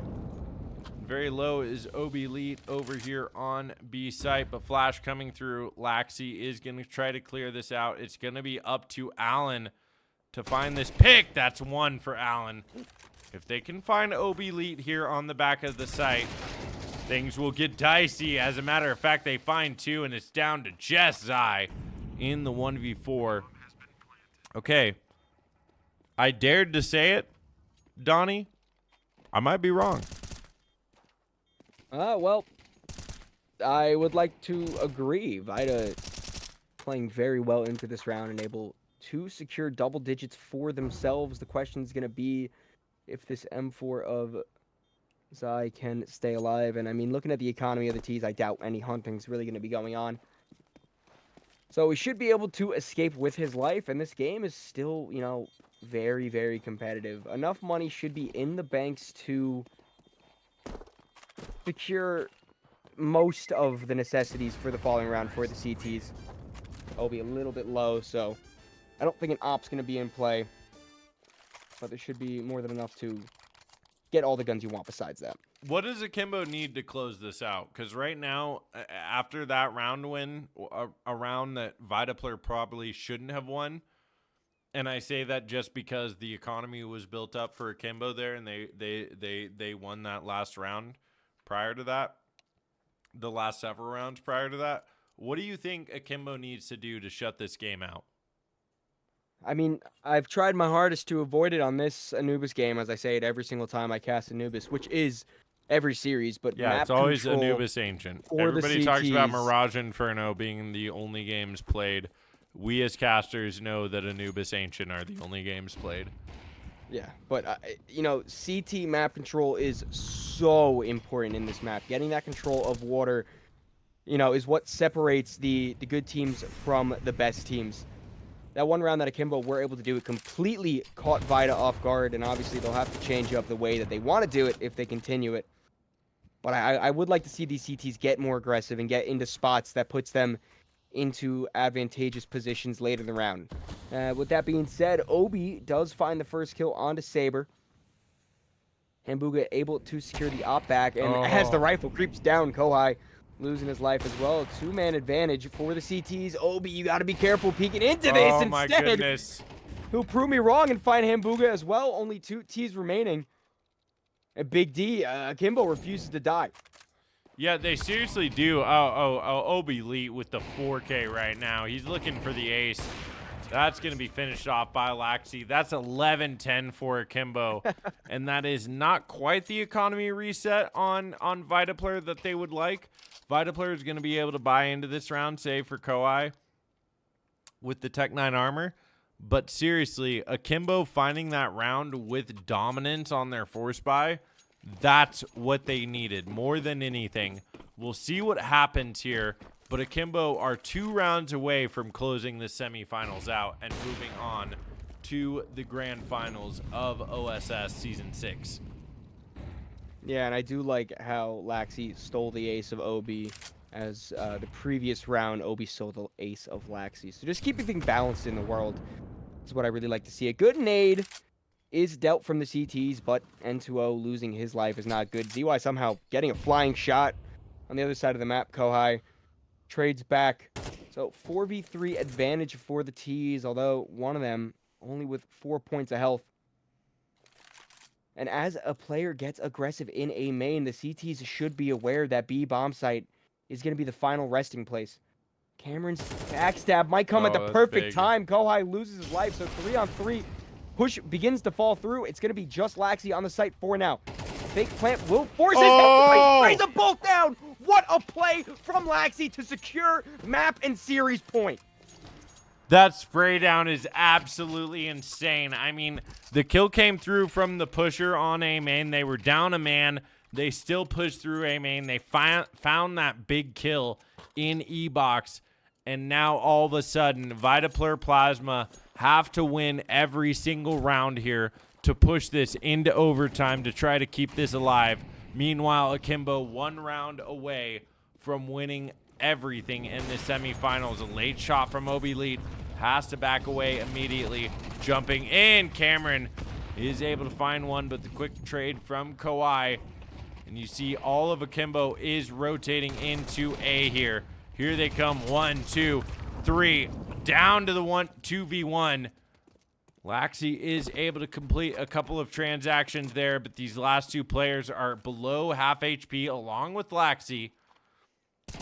Very low is OB Elite over here on B site, but Flash coming through. Laxi is going to try to clear this out. It's going to be up to Allen to find this pick. That's 1 for Allen. If they can find OB Elite here on the back of the site, things will get dicey. As a matter of fact, they find 2, and it's down to just Zai in the 1v4. Okay. I dared to say it, Donnie. I might be wrong. Well, I would like to agree. Vita playing very well into this round and able to secure double digits for themselves. The question is going to be if this M4 of Zai can stay alive. And I mean, looking at the economy of the T's, I doubt any hunting's really going to be going on. So he should be able to escape with his life. And this game is still, you know, very, very competitive. Enough money should be in the banks to secure most of the necessities for the following round for the CTs. I'll be a little bit low, so I don't think an op's going to be in play. But there should be more than enough to get all the guns you want besides that. What does Akimbo need to close this out? Because right now, after that round win, a round that VitaPlur probably shouldn't have won, and I say that just because the economy was built up for Akimbo there, and they won that last round prior to that, the last several rounds prior to that. What do you think Akimbo needs to do to shut this game out? I mean, I've tried my hardest to avoid it on this Anubis game, as I say it every single time I cast Anubis, which is every series, but yeah, map it's always control Anubis Ancient. for Everybody the talks about CTs. Mirage Inferno being the only games played. We as casters know that Anubis Ancient are the only games played. Yeah, but, you know, CT map control is so important in this map. Getting that control of water, you know, is what separates the good teams from the best teams. That one round that Akimbo were able to do, it completely caught Vita off guard, and obviously they'll have to change up the way that they want to do it if they continue it. But I would like to see these CTs get more aggressive and get into spots that puts them into advantageous positions later in the round. With that being said, Obi does find the first kill onto Saber. Hambuga able to secure the op back, and as the rifle creeps down, Kohai losing his life as well. 2-man advantage for the CTs. Obi, you got to be careful peeking into this. Oh my Instead, goodness. he'll prove me wrong and find Hambuga as well. Only 2 T's remaining. And Big D, Akimbo refuses to die. Yeah, they seriously do. Obi Elite with the 4K right now. He's looking for the ace. That's going to be finished off by Laxi. That's 11-10 for Akimbo. And that is not quite the economy reset on VitaPlur that they would like. VitaPlur is going to be able to buy into this round, save for Kawhi with the Tech 9 armor. But seriously, Akimbo finding that round with dominance on their force buy, that's what they needed more than anything. We'll see what happens here, but Akimbo are 2 rounds away from closing the semifinals out and moving on to the grand finals of OSS Season 6. Yeah, and I do like how Laxi stole the ace of Obi, as the previous round, Obi stole the ace of Laxi. So just keeping things balanced in the world is what I really like to see. A good nade is dealt from the CTs, but N2O losing his life is not good. ZY somehow getting a flying shot on the other side of the map. Kohai trades back. So 4v3 advantage for the T's, although one of them only with 4 points of health. And as a player gets aggressive in A main, the CTs should be aware that B bomb site is going to be the final resting place. Cameron's backstab might come at the Oh, that's perfect big. time. Kohai loses his life, so 3-on-3. Push begins to fall through. It's going to be just Laxi on the site for now. Fake plant will force his Oh! Raise a bolt down. What a play from Laxi to secure map and series point. That spray down is absolutely insane. I mean, the kill came through from the pusher on A main. They were down a man. They still pushed through A main. They found that big kill in E-Box. And now all of a sudden, VitaPlur Plasma have to win every single round here to push this into overtime to try to keep this alive. Meanwhile, Akimbo 1 round away from winning everything in the semifinals. A late shot from Obi Lead has to back away immediately. Jumping in, Cameron is able to find one, but the quick trade from Kawhi. And you see all of Akimbo is rotating into A here. Here they come, 1, 2, 3, down to the 2v1. Laxi is able to complete a couple of transactions there, but these last 2 players are below half HP along with Laxi.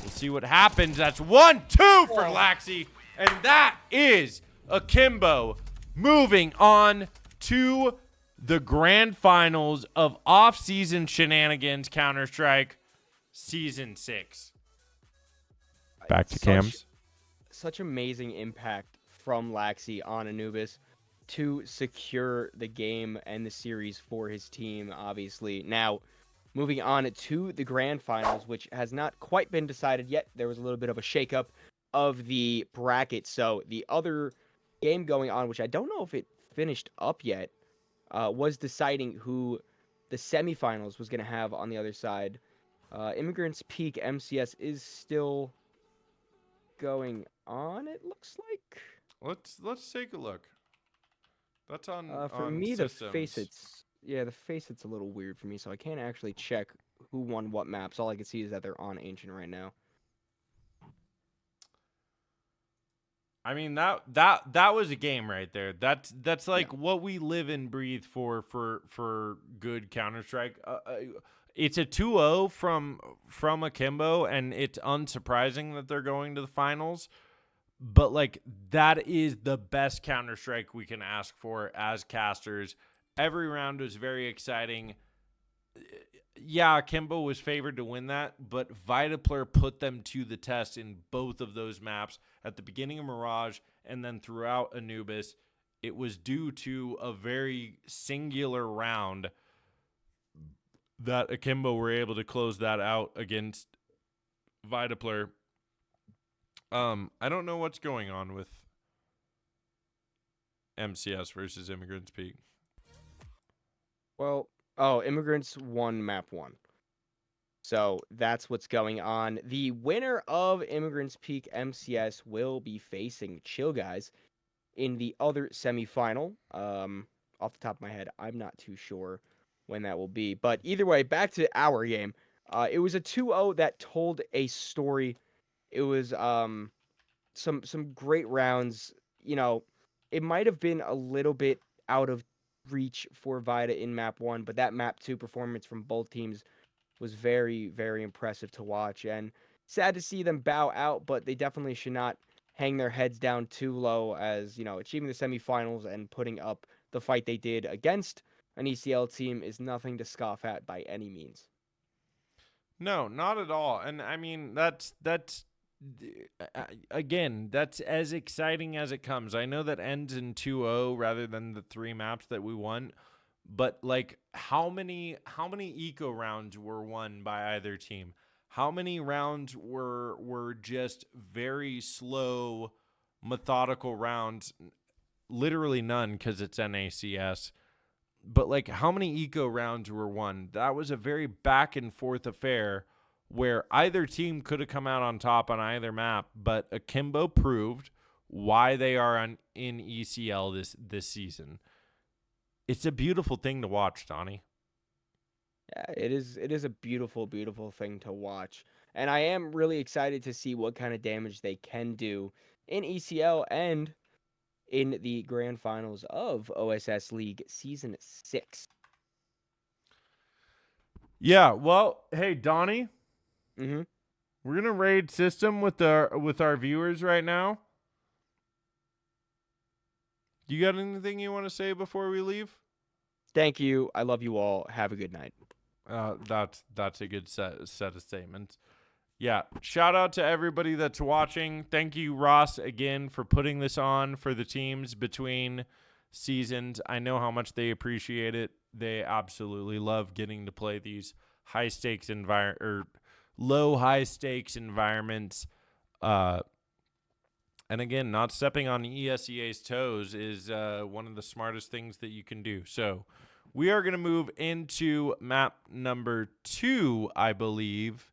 We'll see what happens. That's 1-2 for Laxi, and that is Akimbo moving on to the grand finals of off-season shenanigans Counter-Strike Season 6. Back to Cams. Such amazing impact from Laxi on Anubis to secure the game and the series for his team, obviously. Now, moving on to the grand finals, which has not quite been decided yet. There was a little bit of a shakeup of the bracket. So the other game going on, which I don't know if it finished up yet, was deciding who the semifinals was going to have on the other side. Immigrants Peak MCS is still going on, it looks like. Let's take a look. That's on for on me, systems. the Facet's a little weird for me, so I can't actually check who won what maps. All I can see is that they're on Ancient right now. I mean that was a game right there. That's like what we live and breathe for good Counter-Strike. It's a 2-0 from Akimbo, and it's unsurprising that they're going to the finals. But like that is the best Counter-Strike we can ask for as casters. Every round was very exciting. Yeah, Akimbo was favored to win that, but VitaPlur put them to the test in both of those maps at the beginning of Mirage and then throughout Anubis. It was due to a very singular round that Akimbo were able to close that out against VitaPlur. I don't know what's going on with MCS versus Immigrants Peak. Well, Immigrants won map 1. So that's what's going on. The winner of Immigrants Peak MCS will be facing Chill Guys in the other semifinal. Off the top of my head, I'm not too sure when that will be. But either way, back to our game. It was a 2-0 that told a story. It was some great rounds. You know, it might have been a little bit out of reach for Vita in map 1, but that map 2 performance from both teams was very, very impressive to watch, and sad to see them bow out, but they definitely should not hang their heads down too low, as, you know, achieving the semifinals and putting up the fight they did against an ECL team is nothing to scoff at by any means. No, not at all. And I mean, that's again, that's as exciting as it comes. I know that ends in 2-0 rather than the 3 maps that we won, but like how many eco rounds were won by either team? How many rounds were just very slow, methodical rounds? Literally none, because it's NACS. But like how many eco rounds were won? That was a very back and forth affair where either team could have come out on top on either map, but Akimbo proved why they are in ECL this season. It's a beautiful thing to watch, Donnie. Yeah, it is a beautiful, beautiful thing to watch. And I am really excited to see what kind of damage they can do in ECL and in the grand finals of OSS League Season 6. Yeah, well, hey, Donnie. Mm-hmm. We're gonna raid system with our viewers right now. You got anything you want to say before we leave? Thank you. I love you all. Have a good night. That's a good set of statements. Yeah, shout out to everybody that's watching. Thank you, Ross, again for putting this on for the teams between seasons. I know how much they appreciate it. They absolutely love getting to play these low high stakes environments. And again, not stepping on ESEA's toes is one of the smartest things that you can do. So we are going to move into map number 2, I believe,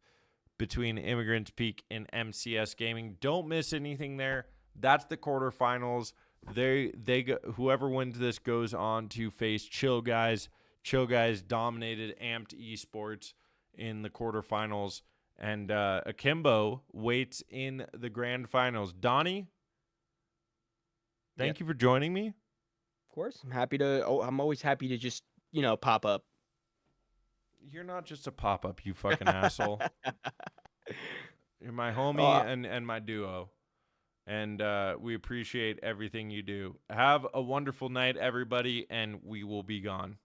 between Immigrants Peak and MCS Gaming. Don't miss anything there. That's the quarterfinals. Whoever wins this goes on to face Chill Guys. Chill Guys dominated Amped Esports in the quarterfinals. And Akimbo waits in the grand finals. Donnie, thank you for joining me. Of course, I'm happy to. Oh, I'm always happy to just pop up. You're not just a pop-up, you fucking asshole. You're my homie and my duo. And we appreciate everything you do. Have a wonderful night, everybody, and we will be gone.